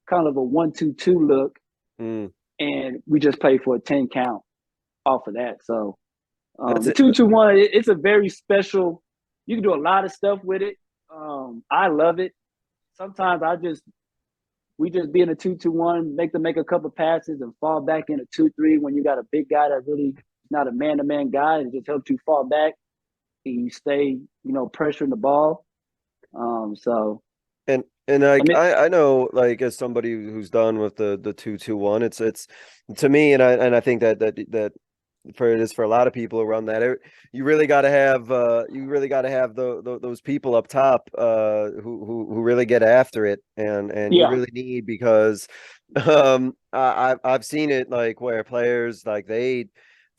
kind of a 1-2-2 look. And we just played for a 10 count off of that. So the 2-2-1, it's a very special, you can do a lot of stuff with it. I love it. Sometimes we just be in a 2-2-1, make them make a couple passes and fall back in a 2-3 when you got a big guy that really not a man-to-man guy, and just helps you fall back and you stay, pressuring the ball. I know, like, as somebody who's done with the 2-2-1, it's to me, and I think that for a lot of who run that, you really got to have those people up top who really get after it, and you really need, because I've seen it, like, where players, like,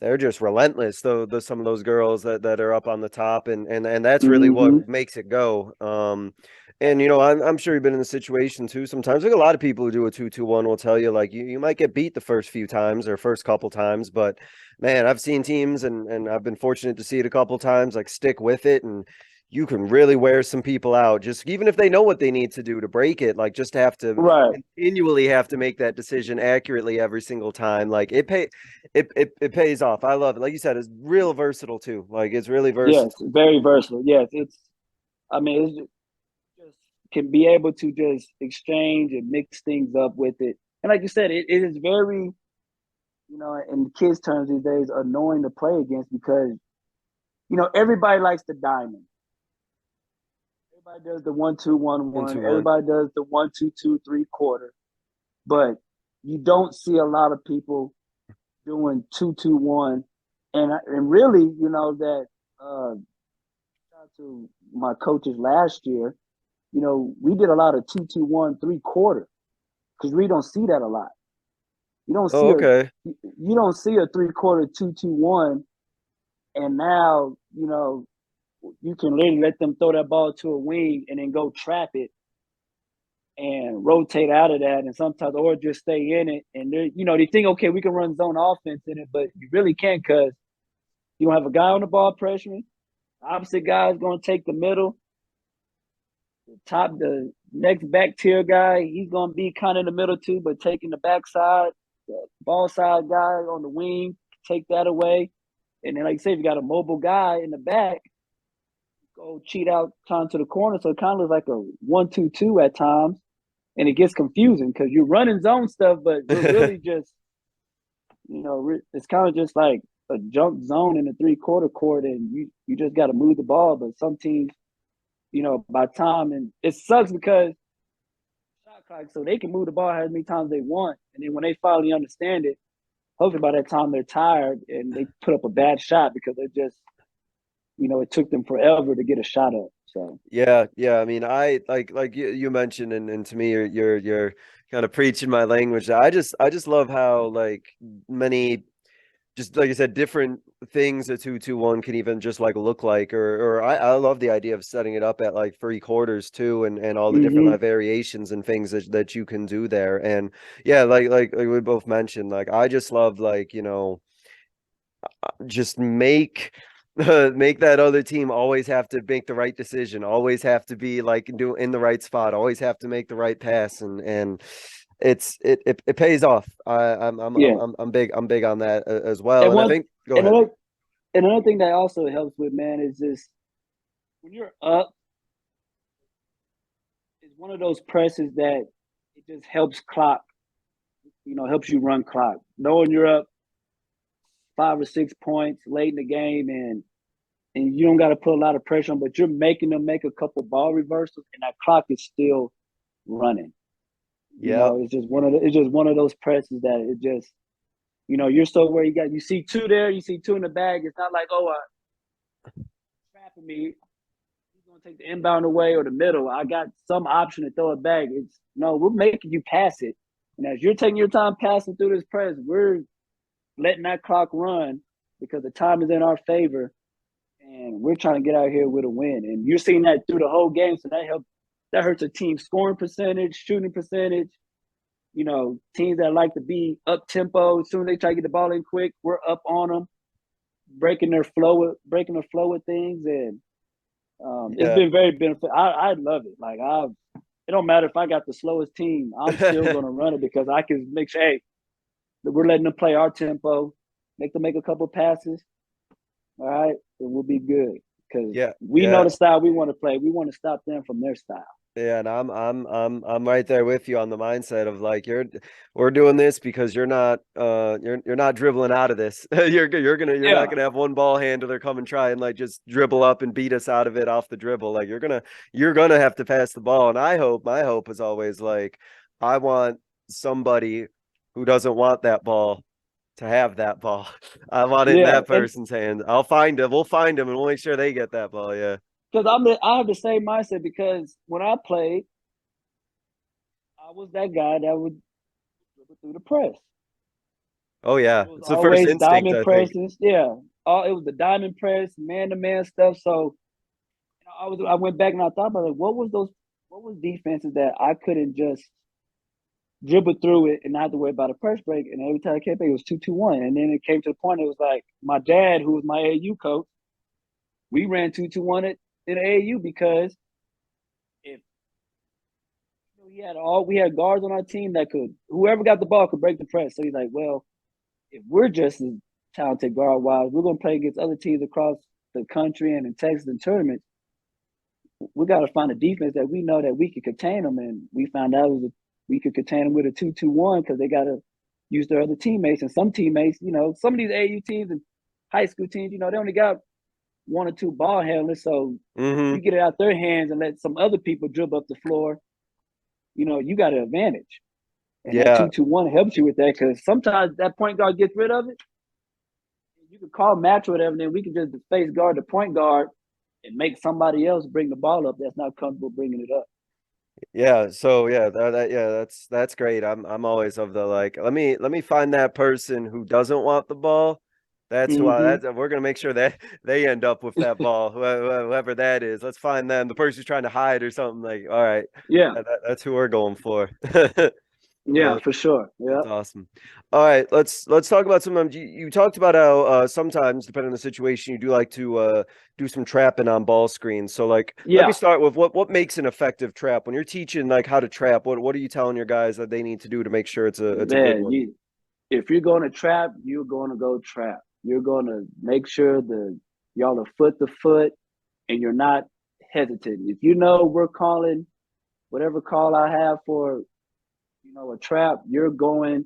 they're just relentless. Though some of those girls that are up on the top, and that's really what makes it go. And I'm sure you've been in the situation too. Sometimes, like, a lot of people who do a 2-2-1 will tell you, like, you might get beat the first few times or first couple times, but man, I've seen teams, and I've been fortunate to see it a couple times, like, stick with it, and you can really wear some people out, just even if they know what they need to do to break it, like, just have to continually have to make that decision accurately every single time. Like, it pays off. I love it. Like you said, it's real versatile too. Like, it's really versatile. Yes, very versatile. Yes, it's just can be able to just exchange and mix things up with it. And like you said, it is very, in kids' terms these days, annoying to play against, because, everybody likes the diamond. Everybody does the 1-2-1-1. Everybody does the 1-2-2 3/4. But you don't see a lot of people doing 2-2-1. And really, that to my coaches last year, we did a lot of 2-2-1 3/4, because we don't see that a lot. You don't see you don't see a 3/4 2-2-1, and now you can literally let them throw that ball to a wing and then go trap it and rotate out of that, and sometimes, or just stay in it. And they think, okay, we can run zone offense in it, but you really can't, because you don't have a guy on the ball pressuring. The opposite guy is going to take the middle. The next back tier guy, he's gonna be kind of in the middle too, but taking the backside, the ball side guy on the wing, take that away. And then, like you say, if you got a mobile guy in the back, go cheat out time to the corner. So it kind of looks like a 1-2-2 at times. And it gets confusing because you're running zone stuff, but we're really just, it's kind of just like a junk zone in the 3/4 court, and you just got to move the ball. But some teams, by time, and it sucks because shot clock, so they can move the ball as many times they want, and then when they finally understand it, hopefully by that time they're tired and they put up a bad shot because it just, it took them forever to get a shot up. So Yeah, yeah. I mean, I like you mentioned, and to me, you're kind of preaching my language. I just love how like many, just like I said, different things a 2-2-1 can even just like look like, or I love the idea of setting it up at like 3/4 too, and all the different mm-hmm. like variations and things that you can do there. And yeah, like we both mentioned, like I just love like, just make that other team always have to make the right decision, always have to be like in the right spot, always have to make the right pass, and it pays off. Yeah. I'm big on that as well. And And I one think go and ahead. another thing that also helps with, man, is just when you're up, it's one of those presses that it just helps clock, helps you run clock. Knowing you're up 5 or 6 points late in the game, and you don't got to put a lot of pressure on, but you're making them make a couple ball reversals, and that clock is still running. Yep. It's just one of those presses that it just, you're so where you see two there, you see two in the bag. It's not like, oh, trapping me. He's gonna take the inbound away or the middle. I got some option to throw it back. It's no, we're making you pass it, and as you're taking your time passing through this press, we're letting that clock run because the time is in our favor, and we're trying to get out here with a win. And you're seeing that through the whole game, so that hurts a team scoring percentage, shooting percentage. Teams that like to be up tempo, as soon as they try to get the ball in quick, we're up on them, breaking the flow of things, and it's Yeah. been very beneficial. I love it. Like it don't matter if I got the slowest team, I'm still gonna run it because I can make sure, hey, that we're letting them play our tempo, make them make a couple passes, all right, and we'll be good because Yeah. we know Yeah. the style we want to play. We want to stop them from their style. Yeah, and I'm right there with you on the mindset of like we're doing this because you're not dribbling out of this. You're not Yeah, gonna have one ball handler come and try and like just dribble up and beat us out of it off the dribble. Like you're gonna have to pass the ball. And my hope is always like I want somebody who doesn't want that ball to have that ball. I want it in yeah, that and person's hand. I'll find him. We'll find him and we'll make sure they get that ball. Yeah. because I have the same mindset because when I played, I was that guy that would dribble through the press. Oh It yeah. was It's the first always instinct, diamond I think. presses. Yeah. It was the diamond press, man to man stuff. So I went back and I thought about, like, what was defenses that I couldn't just dribble through it and not have to worry about a press break. And every time I came back, it was 2-2-1. And then it came to the point it was like my dad, who was my AAU coach, we ran 2-2-1 in AAU because if we had guards on our team that could, whoever got the ball could break the press. So he's like, well, if we're just as talented guard wise, we're gonna play against other teams across the country and in Texas and tournaments. We got to find a defense that we know that we could contain them, and we found out we could contain them with a 2-2-1 because they got to use their other teammates, and some teammates, some of these AU teams and high school teams, they only got one or two ball handlers, so Mm-hmm. you get it out their hands and let some other people dribble up the floor. You got an advantage. And that Yeah. 2-2-1 helps you with that because sometimes that point guard gets rid of it. You can call match or whatever, and then we can just face guard the point guard and make somebody else bring the ball up that's not comfortable bringing it up. Yeah. So yeah, yeah, that's great. I'm always of the like, let me find that person who doesn't want the ball. That's who Mm-hmm. we're gonna make sure that they end up with that ball, whoever that is. Let's find them. The person who's trying to hide or something like, all right, Yeah. that's who we're going for. Yeah, for sure. Yeah. That's awesome. All right, let's talk about sometimes you talked about how sometimes, depending on the situation, you do like to do some trapping on ball screens. So like let me Yeah. start with what makes an effective trap. When you're teaching like how to trap, what are you telling your guys that they need to do to make sure it's a good Man, one? if you're going to trap, you're going to go trap. You're going to make sure y'all are foot to foot and you're not hesitant. If you know we're calling whatever call I have for, a trap, you're going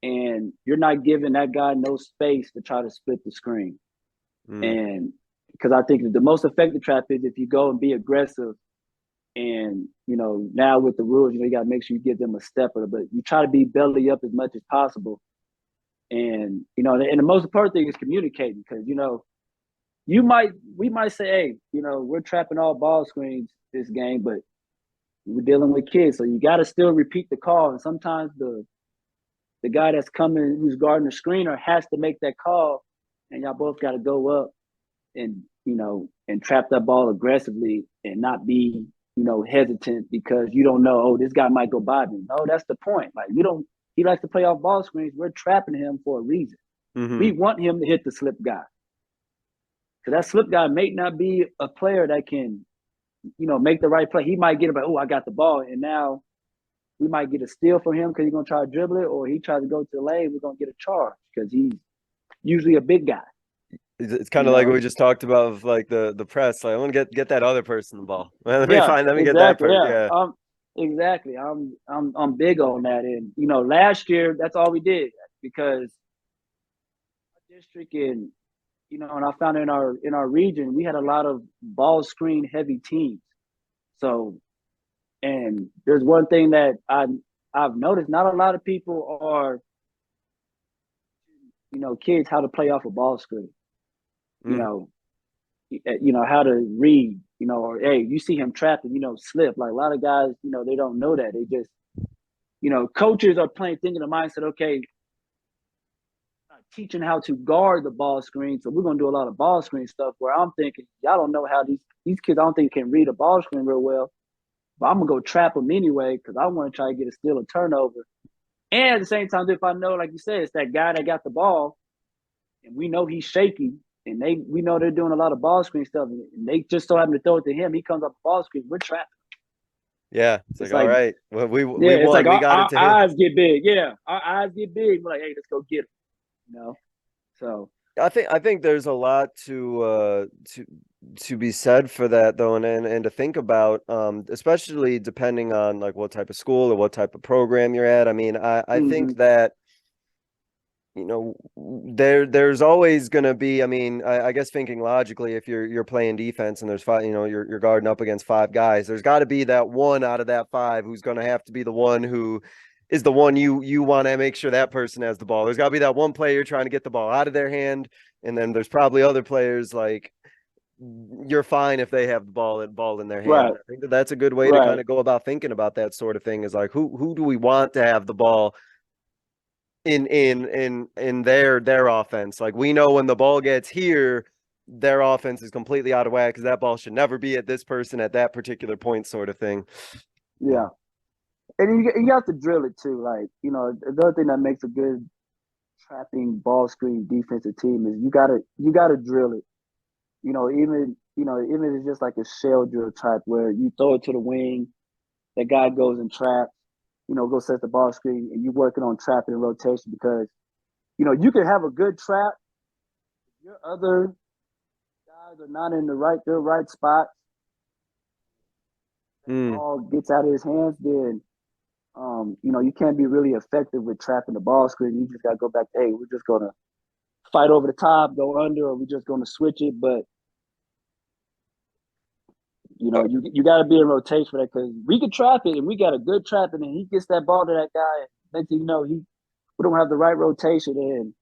and you're not giving that guy no space to try to split the screen. Mm, And because I think the most effective trap is if you go and be aggressive and, now with the rules, you got to make sure you give them a stepper, but you try to be belly up as much as possible. And, and the most important thing is communicating because, we might say, hey, we're trapping all ball screens this game, but we're dealing with kids. So you got to still repeat the call. And sometimes the guy that's coming, who's guarding the screener has to make that call. And y'all both got to go up and, and trap that ball aggressively and not be, hesitant because you don't know, oh, this guy might go by me. No, that's the point. Like, he likes to play off ball screens. We're trapping him for a reason. mm-hmm. We want him to hit the slip guy. Because that slip guy may not be a player that can, make the right play. He might get it, but, oh, I got the ball. And now we might get a steal from him because he's going to try to dribble it, or he tries to go to the lane. We're going to get a charge because he's usually a big guy. It's kind of like what we just talked about of like the press. Like I want to get that other person the ball. Let me get that Exactly. person. Yeah. Yeah. Exactly. I'm big on that. And last year that's all we did because our district and and I found in our region we had a lot of ball screen heavy teams. So, and there's one thing that I've noticed: not a lot of people are kids how to play off a ball screen. You Mm. know, how to read. Or hey, you see him trapping, slip. Like a lot of guys, they don't know that. They just, coaches are thinking the mindset, okay, teaching how to guard the ball screen. So we're gonna do a lot of ball screen stuff where I'm thinking, y'all don't know how these kids I don't think can read a ball screen real well. But I'm gonna go trap them anyway because I want to try to get a steal or turnover. And at the same time, if I know, like you said, it's that guy that got the ball, and we know he's shaky, and we know they're doing a lot of ball screen stuff, and they just so happen to throw it to him. He comes up the ball screen, we're trapping. Yeah. It's like all right. Well, we It's won. like We got it our to him. eyes get big. Yeah, our eyes get big. We're like, hey, let's go get him. So I think there's a lot to be said for that though, and to think about, especially depending on like what type of school or what type of program you're at. I mean, I think that there's always going to be, I mean, I guess thinking logically, if you're playing defense and there's five, you're guarding up against five guys, there's got to be that one out of that five who's going to have to be the one who is the one you want to make sure that person has the ball. There's got to be that one player trying to get the ball out of their hand, and then there's probably other players like you're fine if they have the ball in their hand. right, I think that's a good way to kind right. of go about thinking about that sort of thing, is like who do we want to have the ball in their offense. Like we know when the ball gets here, their offense is completely out of whack because that ball should never be at this person at that particular point, sort of thing. Yeah. And you have to drill it too. Like, the other thing that makes a good trapping ball screen defensive team is you gotta drill it. Even if it's just like a shell drill type where you throw it to the wing, that guy goes and traps, go set the ball screen and you're working on trapping and rotation because, you can have a good trap. If your other guys are not in their right spot, ball gets out of his hands, then you can't be really effective with trapping the ball screen. You just gotta go back to, hey, we're just gonna fight over the top, go under, or we're just gonna switch it. But you gotta be in rotation for that because we could trap it and we got a good trap and then he gets that ball to that guy and next thing you know, we don't have the right rotation and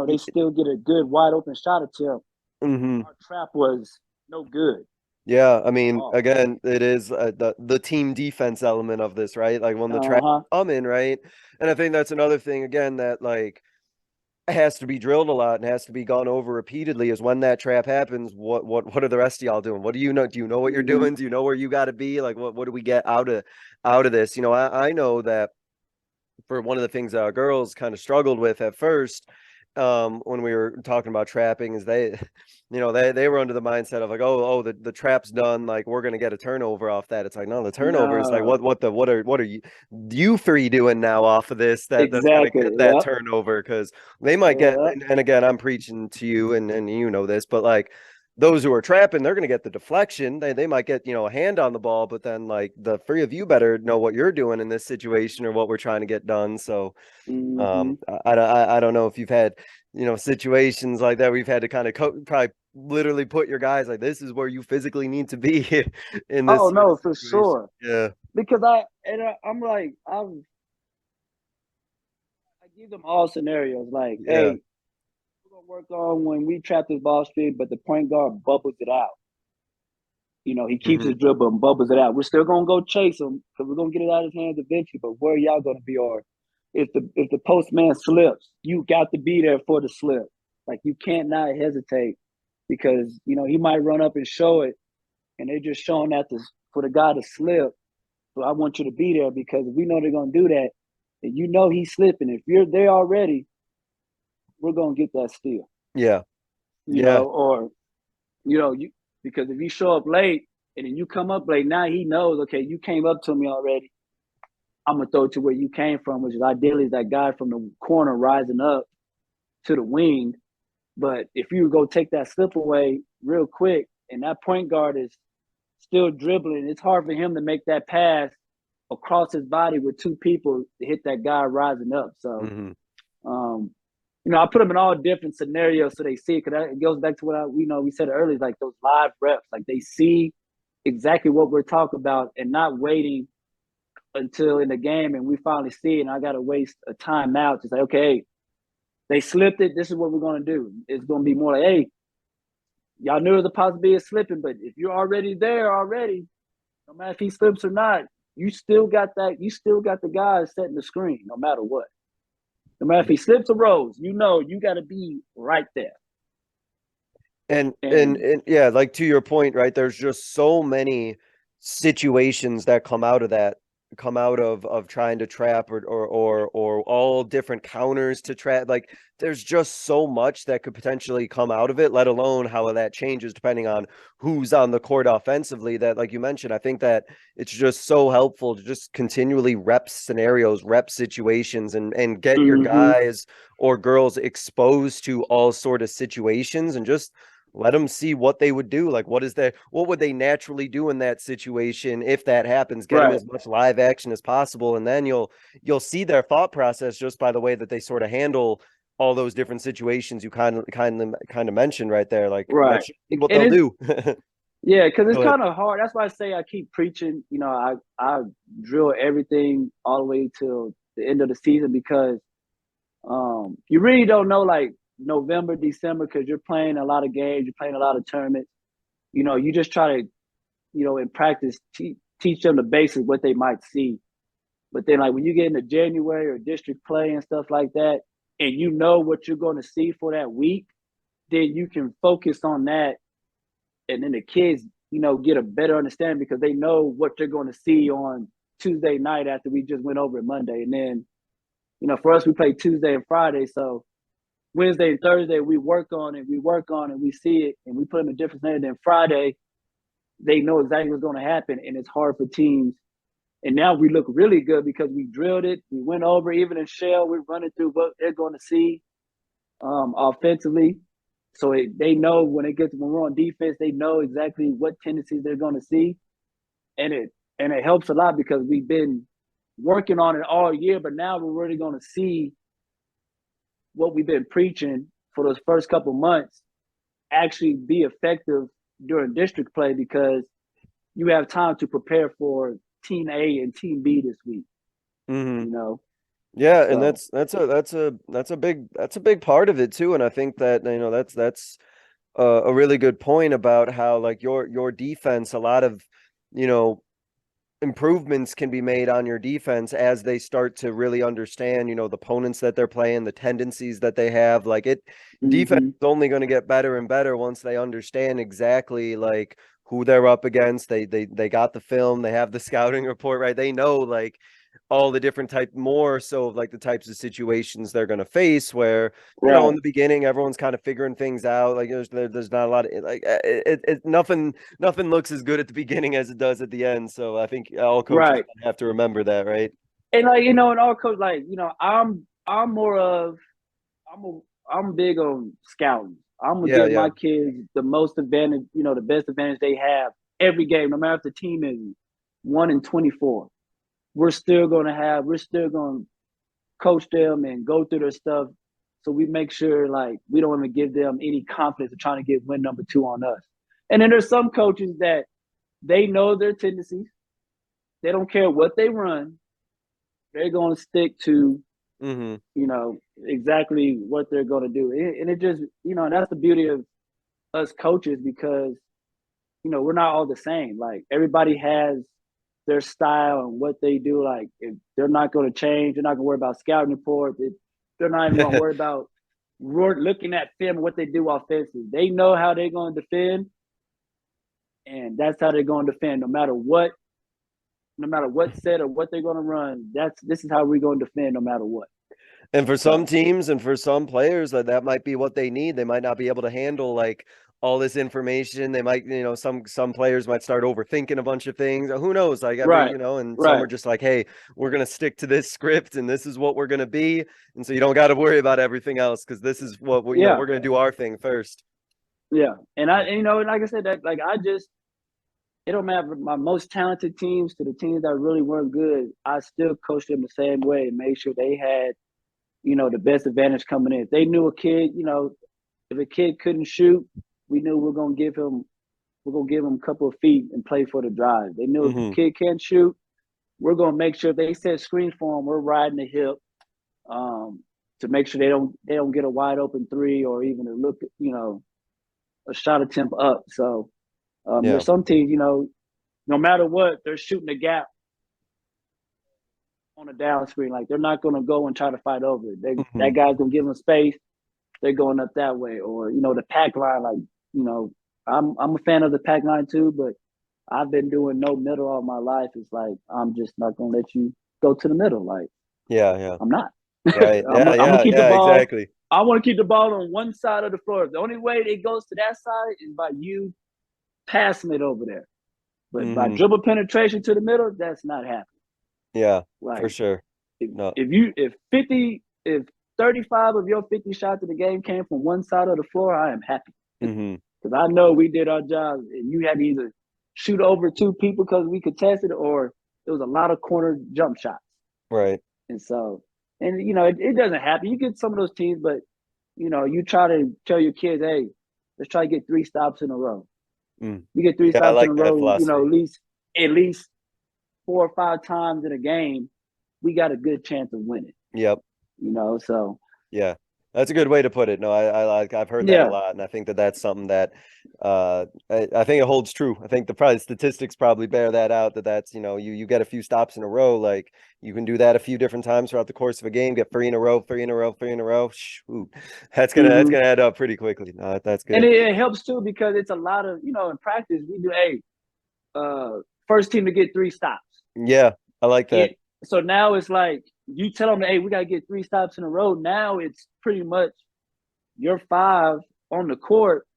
they still get a good wide open shot attempt. Mm-hmm. Our trap was no good. Yeah, I mean, again, it is the team defense element of this, right? Like when the trap come in, right? And I think that's another thing again that like has to be drilled a lot and has to be gone over repeatedly is when that trap happens, what are the rest of y'all doing? What do you know? Do you know what you're doing? Do you know where you got to be? Like what do we get out of this? I know that for one of the things our girls kind of struggled with at first, when we were talking about trapping, is they were under the mindset of like, the trap's done, like we're gonna get a turnover off that. It's like, no, the turnover is like No, what are you three doing now off of this that's gonna exactly. get that Yep. turnover? Because they might get, Yep. and again, I'm preaching to you, and you know this, but like those who are trapping, they're gonna get the deflection. They might get, a hand on the ball, but then like the three of you better know what you're doing in this situation or what we're trying to get done. So Mm-hmm. I don't know if you've had, situations like that. We've had to kind of probably literally put your guys like, this is where you physically need to be in this Oh sort of no, for situation. sure. Yeah. Because I'm like, I give them all scenarios. Like, Yeah. hey, we're gonna work on when we trap this ball screen, but the point guard bubbles it out. He keeps Hmm. his dribble and bubbles it out. We're still gonna go chase him because we're gonna get it out of his hands eventually. But where y'all gonna be? Or if the postman slips, you got to be there for the slip. Like you can't not hesitate because he might run up and show it, and they're just showing that for the guy to slip. So I want you to be there because we know they're gonna do that, and he's slipping. If you're there already, we're gonna get that steal. Yeah. Yeah. Or you because if you show up late and then you come up late, now he knows, okay, you came up to me already. I'm gonna throw it to where you came from, which is ideally that guy from the corner rising up to the wing. But if you go take that slip away real quick and that point guard is still dribbling, it's hard for him to make that pass across his body with two people to hit that guy rising up. So, Hmm. um, I put them in all different scenarios so they see it. Because it goes back to what we said earlier, like those live reps, like they see exactly what we're talking about and not waiting until in the game and we finally see it and I got to waste a timeout to say, okay, they slipped it. This is what we're going to do. It's going to be more like, hey, y'all knew the possibility of slipping, but if you're already there already, no matter if he slips or not, you still got that. You still got the guys setting the screen, no matter what. No matter if he slips or rolls, you got to be right there. And yeah, like to your point, right? There's just so many situations that come out of trying to trap or all different counters to trap. Like there's just so much that could potentially come out of it, let alone how that changes depending on who's on the court offensively. That, like you mentioned, I think that it's just so helpful to just continually rep scenarios, rep situations, and get your Mm-hmm. guys or girls exposed to all sort of situations and just let them see what they would do. Like, what would they naturally do in that situation if that happens? Get them Right. as much live action as possible, and then you'll see their thought process just by the way that they sort of handle all those different situations you kind of mentioned right there. Like Right. that's what And they'll it's do. yeah, because it's Go ahead. kind of hard. That's why I say I keep preaching. I drill everything all the way till the end of the season because you really don't know like November, December because you're playing a lot of games, you're playing a lot of tournaments. You just try to in practice teach them the basics what they might see. But then like when you get into January or district play and stuff like that, and you know what you're going to see for that week, then you can focus on that, and then the kids get a better understanding because they know what they're going to see on Tuesday night after we just went over it Monday. And then for us we play Tuesday and Friday, so Wednesday and Thursday we work on it, we see it, and we put them in different scenarios. Then Friday they know exactly what's going to happen, and it's hard for teams. And now we look really good because we drilled it, we went over, even in shell we're running through what they're going to see offensively. So they know when we're on defense, they know exactly what tendencies they're going to see, and it helps a lot because we've been working on it all year. But now we're really going to see what we've been preaching for those first couple months actually be effective during district play because you have time to prepare for Team A and Team B this week. Mm-hmm. You know, Yeah, and so that's a big part of it too. And I think that that's a really good point about how like your defense, a lot of you know improvements can be made on your defense as they start to really understand, the opponents that they're playing, the tendencies that they have. Like defense mm-hmm. is only going to get better and better once they understand exactly like who they're up against. They got the film, they have the scouting report, right? They know like all the different more so of like the types of situations they're going to face where, you Right. know, in the beginning, everyone's kind of figuring things out. Like there's not a lot of like, nothing looks as good at the beginning as it does at the end. So I think all coaches Right. have to remember that, right? And like, you know, and all coach, like, you know, I'm more of I'm big on scouting. I'm gonna Yeah, give yeah. my kids the most advantage, you know, the best advantage they have every game, no matter if the team is 1-24. We're still gonna coach them and go through their stuff. So we make sure like we don't even give them any confidence of trying to get win number 2 on us. And then there's some coaches that they know their tendencies. They don't care what they run. They're going to stick to, Mm-hmm. you know, exactly what they're going to do. And it just, you know, that's the beauty of us coaches because, you know, we're not all the same. Like everybody has their style and what they do. Like if they're not going to change, they're not going to worry about scouting reports. They're not even going to worry about looking at film and what they do offensively. They know how they're going to defend, and that's how they're going to defend no matter what set or what they're going to run. This is how we're going to defend no matter what. And for some So teams and for some players, that might be what they need. They might not be able to handle like all this information. They might, you know, some players might start overthinking a bunch of things. Who knows? Like right, you know, and some right, are just like, hey, we're gonna stick to this script and this is what we're gonna be. And so you don't got to worry about everything else because this is what you know, yeah, we're gonna do our thing first. yeah. And you know, like I said, that like it don't matter my most talented teams to the teams that really weren't good. I still coached them the same way and made sure they had, you know, the best advantage coming in. If they knew a kid, you know, if a kid couldn't shoot, we knew we're gonna give him a couple of feet and play for the drive. They knew if the Mm-hmm. kid can't shoot, we're gonna make sure if they set screen for him, we're riding the hip to make sure they don't get a wide open three or even a look, you know, a shot attempt up. So Yeah. there's some teams, you know, no matter what, they're shooting a gap on a down screen. Like they're not gonna go and try to fight over it. Mm-hmm. That guy's gonna give them space. They're going up that way, or you know, the pack line. Like you know, I'm a fan of the pack line too, but I've been doing no middle all my life. It's like I'm just not gonna let you go to the middle. Like Yeah. Yeah. I'm not. Right. I'm Yeah. gonna Yeah. keep the Yeah. ball. Exactly. I want to keep the ball on one side of the floor. The only way it goes to that side is by you passing it over there. But by Mm-hmm. dribble penetration to the middle, that's not happening. Yeah. For Like sure. if No. if 35 of your 50 shots of the game came from one side of the floor, I am happy. Mm-hmm. Because I know we did our job and you had to either shoot over 2 people because we contested or it was a lot of corner jump shots. Right. And so, and you know, it doesn't happen. You get some of those teams, but you know, you try to tell your kids, hey, let's try to get 3 stops in a row. Mm. You get 3 Yeah. I stops in like a that row, you know, philosophy. at least 4 or 5 times in a game, we got a good chance of winning. Yep. You know, so Yeah, that's a good way to put it. No, I like I've heard that a yeah, lot, and I think that's something that I think it holds true. I think the probably statistics probably bear that out. That's you know you get a few stops in a row, like you can do that a few different times throughout the course of a game. Get 3 in a row, 3 in a row, 3 in a row. Shoot, that's mm-hmm. gonna add up pretty quickly. No, that's And good. it helps too because it's a lot of you know in practice we do first team to get 3 stops. Yeah, I like that. So now it's like you tell them, hey, we gotta get 3 stops in a row. Now it's pretty much your 5 on the court,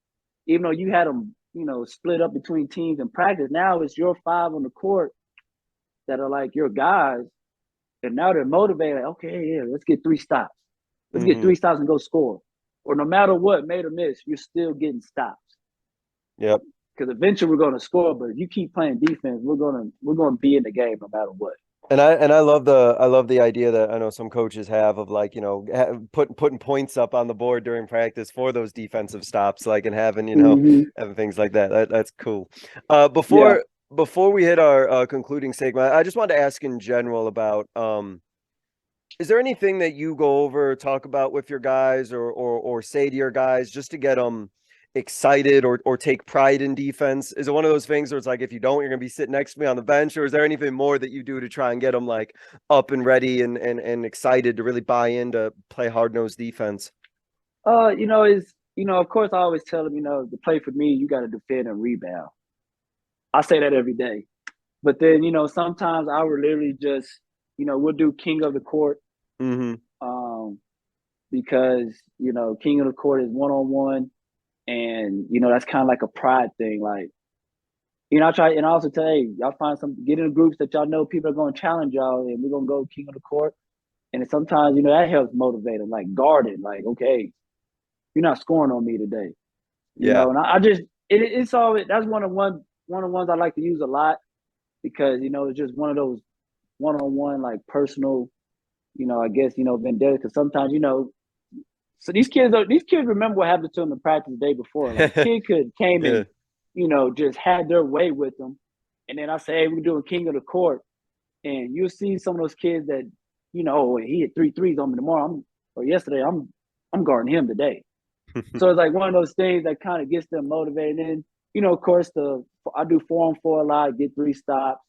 even though you had them, you know, split up between teams in practice. Now it's your 5 on the court that are like your guys, and now they're motivated. Like, okay, yeah, let's get 3 stops. Let's get Mm-hmm. 3 stops and go score. Or no matter what, made or miss, you're still getting stops. Yep. Because eventually we're going to score, but if you keep playing defense, we're going to be in the game no matter what. And I love the idea that I know some coaches have of like you know putting points up on the board during practice for those defensive stops, like and having you know Mm-hmm. having things like that. That's cool. Yeah. Before we hit our concluding segment, I just wanted to ask in general about is there anything that you go over talk about with your guys or say to your guys just to get them excited or take pride in defense? Is it one of those things where it's like if you don't, you're gonna be sitting next to me on the bench, or is there anything more that you do to try and get them like up and ready and excited to really buy into play hard-nosed defense? You know, of course I always tell them, you know, to play for me, you got to defend and rebound. I say that every day. But then, you know, sometimes I would literally just, we'll do king of the court. Mm-hmm. Because, king of the court is one-on-one, and, that's kind of like a pride thing. Like, I try, and I also tell, hey, y'all get in groups that y'all know people are going to challenge y'all, and we're going to go king of the court. And sometimes, that helps motivate them, like guarding, like, okay, you're not scoring on me today. Yeah. And I just, it's always, that's one of the ones I like to use a lot, because, it's just one of those one-on-one, like personal, I guess, vendetta. Because sometimes, so these kids remember what happened to them in practice the day before. Like, kid came Yeah. and, just had their way with them. And then I say, hey, we're doing king of the court. And you'll see some of those kids that, he hit 3 threes on me tomorrow. Yesterday, I'm guarding him today. So it's like one of those things that kind of gets them motivated. And then, of course, I do 4-on-4 a lot, get 3 stops.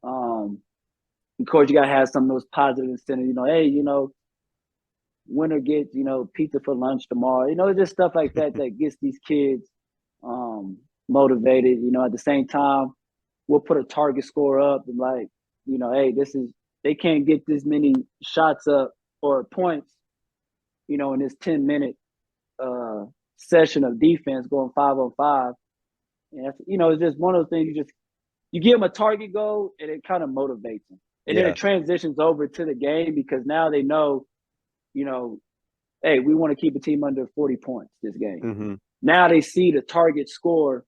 Of course, you gotta have some of those positive incentives. Hey, winner gets, pizza for lunch tomorrow. Just stuff like that gets these kids motivated. At the same time, we'll put a target score up and like, hey, they can't get this many shots up or points, in this 10-minute session of defense going 5-on-5. And it's just one of those things. You give them a target goal, and it kind of motivates them. And then it transitions over to the game, because now they know, hey, we want to keep a team under 40 points this game. Mm-hmm. Now they see the target score,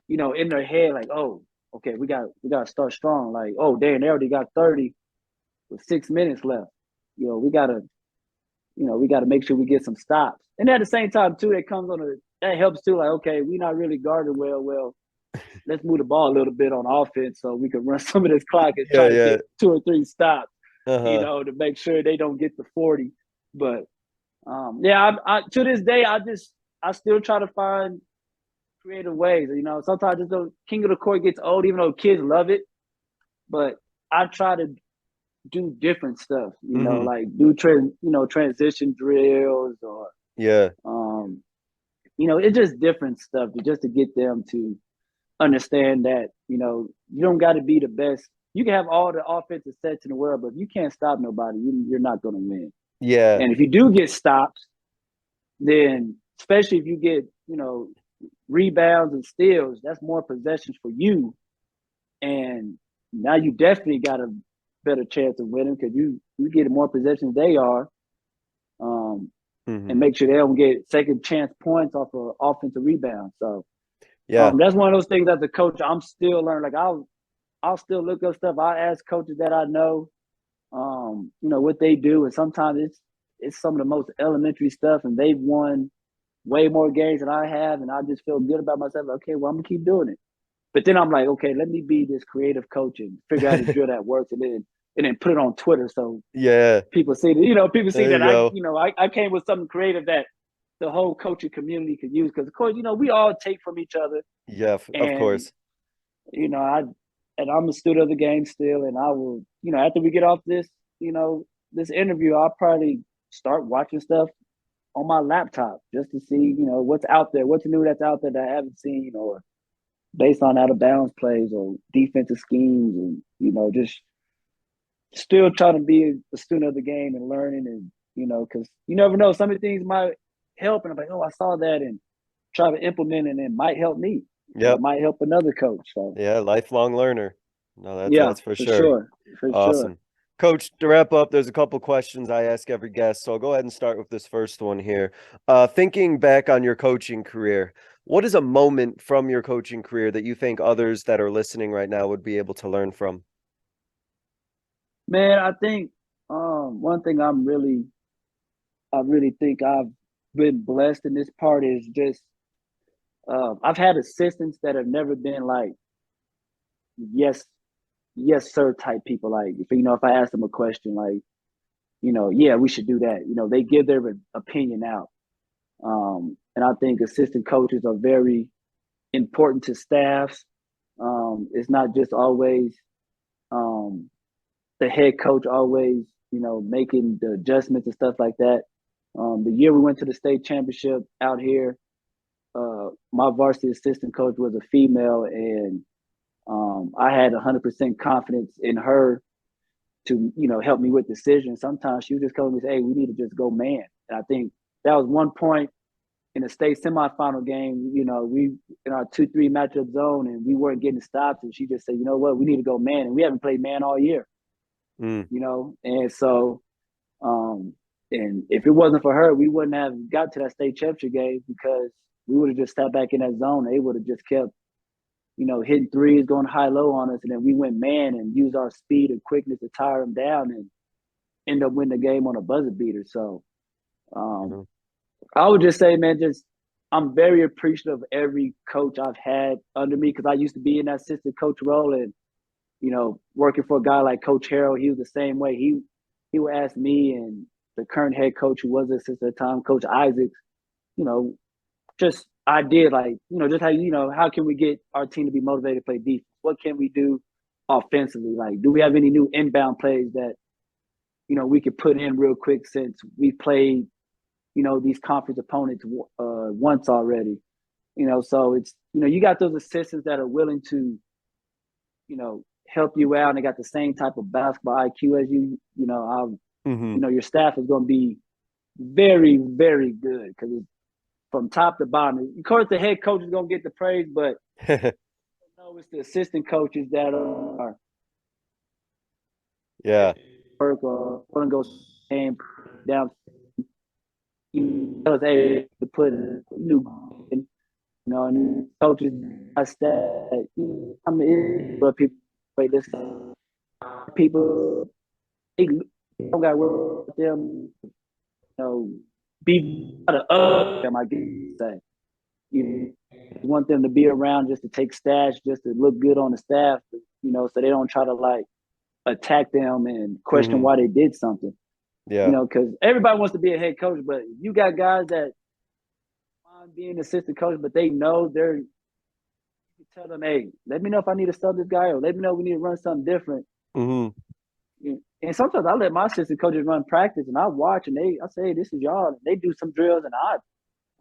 in their head, like, oh, okay, we got to start strong. Like, oh, damn, they already got 30 with 6 minutes left. We gotta make sure we get some stops. And at the same time, too, that helps too. Like, okay, we're not really guarding well. Let's move the ball a little bit on offense so we can run some of this clock and try to get 2 or 3 stops, to make sure they don't get to 40. But I to this day, I still try to find creative ways. Sometimes just the king of the court gets old, even though kids love it. But I try to do different stuff, like do transition drills, or it's just different stuff just to get them to understand that, you don't got to be the best. You can have all the offensive sets in the world, but if you can't stop nobody, you're not going to win. Yeah. And if you do get stops, then especially if you get, rebounds and steals, that's more possessions for you. And now you definitely got a better chance of winning, because you get more possessions they are, and make sure they don't get second chance points off of offensive rebounds. So that's one of those things as a coach I'm still learning. Like, I'll still look up stuff. I ask coaches that I know, what they do, and sometimes it's some of the most elementary stuff, and they've won way more games than I have, and I just feel good about myself. Okay, well, I'm gonna keep doing it. But then I'm like, okay, let me be this creative coach and figure out a drill that works, and then put it on Twitter so people see that. People see that I came with something creative that the whole coaching community could use, because of course, we all take from each other. Yeah, of course. I'm a student of the game still, and I will, after we get off this, this interview, I'll probably start watching stuff on my laptop just to see, what's out there, what's new that's out there that I haven't seen, or based on out of bounds plays or defensive schemes, and, just still trying to be a student of the game and learning, and, because you never know, some of the things might help, and I'm like, oh, I saw that, and try to implement it, and it might help me. Yeah, it might help another coach. So lifelong learner. No, that's for sure. Awesome. Sure. Coach, to wrap up, there's a couple questions I ask every guest, so I'll go ahead and start with this first one here. Thinking back on your coaching career, what is a moment from your coaching career that you think others that are listening right now would be able to learn from? Man, I think one thing I really think I've been blessed in this part is just I've had assistants that have never been like yes sir type people. Like, if I ask them a question, like, yeah, we should do that, they give their opinion out. And I think assistant coaches are very important to staffs. It's not just always the head coach always, making the adjustments and stuff like that. The year we went to the state championship out here, my varsity assistant coach was a female, and I had 100% confidence in her to, help me with decisions. Sometimes she would just come to me and say, hey, we need to just go man. And I think that was one point in the state semifinal game, we in our 2-3 matchup zone and we weren't getting stops. And she just said, you know what, we need to go man. And we haven't played man all year, And so, and if it wasn't for her, we wouldn't have got to that state championship game because we would have just stepped back in that zone. They would have just kept, hitting threes, going high-low on us. And then we went man and used our speed and quickness to tire them down and end up winning the game on a buzzer beater. So, I would just say, man, I'm very appreciative of every coach I've had under me because I used to be in that assistant coach role and, working for a guy like Coach Harrell, he was the same way. He would ask me and the current head coach who was the assistant at the time, Coach Isaacs, just idea like, just how can we get our team to be motivated to play defense? What can we do offensively? Like, do we have any new inbound plays that, we could put in real quick since we played these conference opponents once already, so it's, you got those assistants that are willing to, help you out and they got the same type of basketball IQ as you, your staff is going to be very, very good because from top to bottom, of course, the head coach is going to get the praise, but it's the assistant coaches that are work or going to go and down. Hey, to put and coaches, I said, but people play this. People, they don't got to work with them. Be them. I guess say, you want them to be around just to take stats, just to look good on the staff, so they don't try to like attack them and question why they did something. Yeah. Because everybody wants to be a head coach, but you got guys that mind being assistant coach, but they know you tell them, hey, let me know if I need to sub this guy or let me know we need to run something different. And sometimes I let my assistant coaches run practice and I watch and I say, hey, this is y'all. And they do some drills and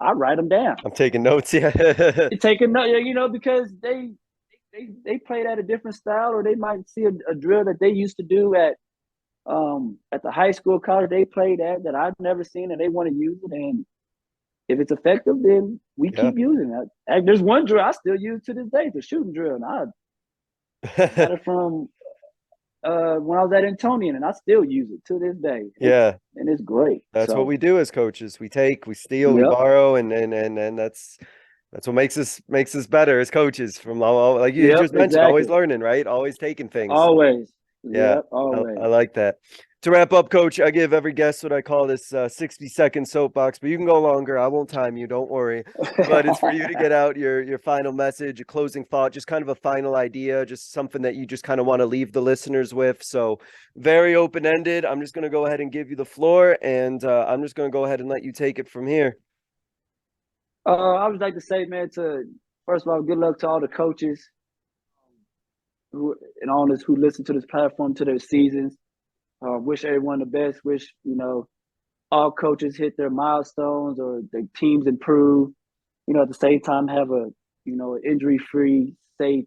I write them down. I'm taking notes. Yeah. Taking notes, because they played at a different style or they might see a drill that they used to do at the high school, college they played at that I've never seen and they want to use it. And if it's effective, then we keep using it. And there's one drill I still use to this day, the shooting drill. And I got it from when I was at Antonian and I still use it to this day. And it's great. That's what we do as coaches. We take, we steal, we borrow, and that's what makes us better as coaches. From all, like you just mentioned, always learning, right? Always taking things. Always. Yeah, always. I like that. To wrap up, Coach, I give every guest what I call this 60-second soapbox, but you can go longer. I won't time you, don't worry. But it's for you to get out your final message, a closing thought, just kind of a final idea, just something that you just kind of want to leave the listeners with. So very open-ended. I'm just going to go ahead and give you the floor, and I'm just going to go ahead and let you take it from here. I would like to say, man, first of all, good luck to all the coaches and owners who listen to this platform to their seasons. Wish everyone the best. Wish, all coaches hit their milestones or their teams improve. At the same time, have a, injury-free, safe,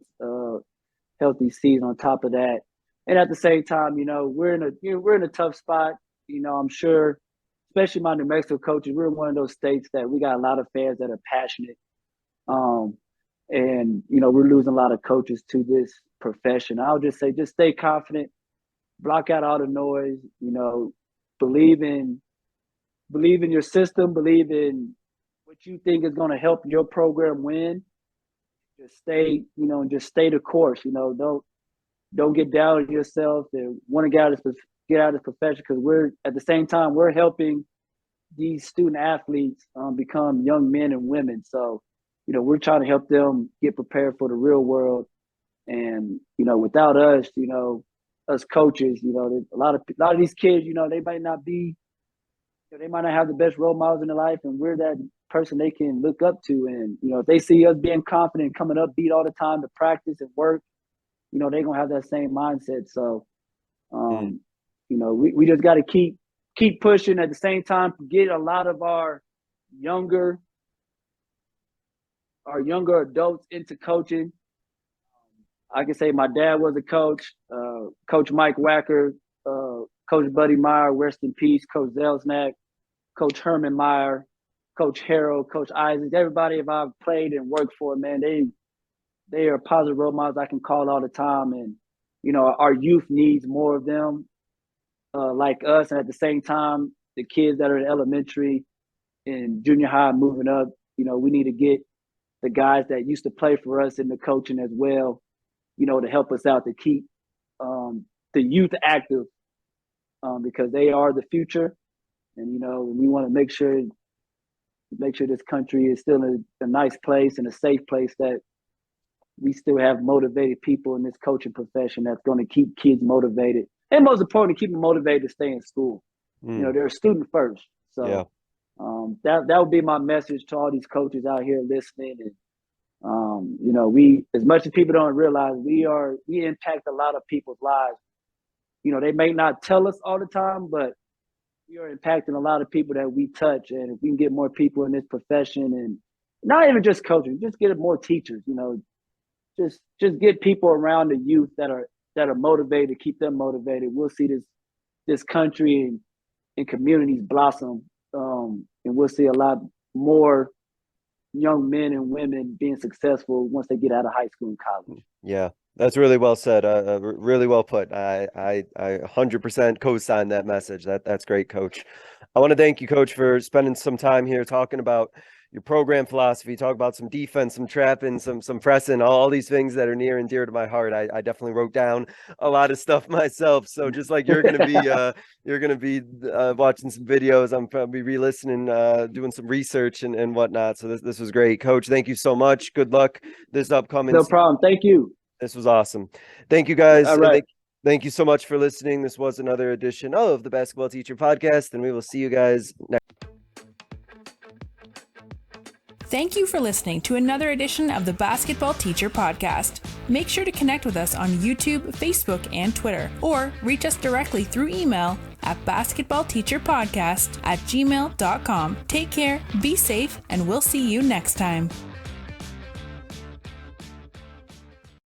healthy season on top of that. And at the same time, we're in a tough spot. I'm sure, especially my New Mexico coaches, we're in one of those states that we got a lot of fans that are passionate. And, we're losing a lot of coaches to this profession. I'll just say, just stay confident, block out all the noise, believe in your system, believe in what you think is going to help your program win. Just stay, just stay the course, don't get down on yourself and want to get out of this profession because at the same time, we're helping these student athletes become young men and women. So, we're trying to help them get prepared for the real world. And, without us, us coaches, a lot of these kids, they might not have the best role models in their life. And we're that person they can look up to. And, if they see us being confident, coming up, beat all the time to practice and work, they're going to have that same mindset. So, we just got to keep pushing at the same time, get a lot of our younger adults into coaching. I can say my dad was a coach, Coach Mike Wacker, Coach Buddy Meyer, rest in peace, Coach Zelsnack, Coach Herman Meyer, Coach Harold, Coach Isaac, everybody I've played and worked for, man, they are positive role models I can call all the time. And, our youth needs more of them like us. And at the same time, the kids that are in elementary and junior high moving up, we need to get the guys that used to play for us in the coaching as well, to help us out to keep the youth active because they are the future. And, we want to make sure this country is still a nice place and a safe place, that we still have motivated people in this coaching profession that's going to keep kids motivated. And most importantly, keep them motivated to stay in school. They're a student first. So that would be my message to all these coaches out here listening. And, we, as much as people don't realize, we impact a lot of people's lives. They may not tell us all the time, but we are impacting a lot of people that we touch. And if we can get more people in this profession, and not even just coaching, just get more teachers, just get people around the youth that are motivated, keep them motivated. We'll see this country and communities blossom. And we'll see a lot more young men and women being successful once they get out of high school and college. Yeah, that's really well said. Really well put. I 100% co-sign that message. That's great, Coach. I want to thank you, Coach, for spending some time here talking about your program philosophy, talk about some defense, some trapping, some pressing, all these things that are near and dear to my heart. I definitely wrote down a lot of stuff myself. So just like you're going to be watching some videos, I'm probably re-listening, doing some research and whatnot. So this was great, Coach. Thank you so much. Good luck this upcoming No problem. Thank you. This was awesome. Thank you, guys. All right. Thank you so much for listening. This was another edition of the Basketball Teacher Podcast, and we will see you guys next. Thank you for listening to another edition of the Basketball Teacher Podcast. Make sure to connect with us on YouTube, Facebook, and Twitter, or reach us directly through email at basketballteacherpodcast@gmail.com. Take care, be safe, and we'll see you next time.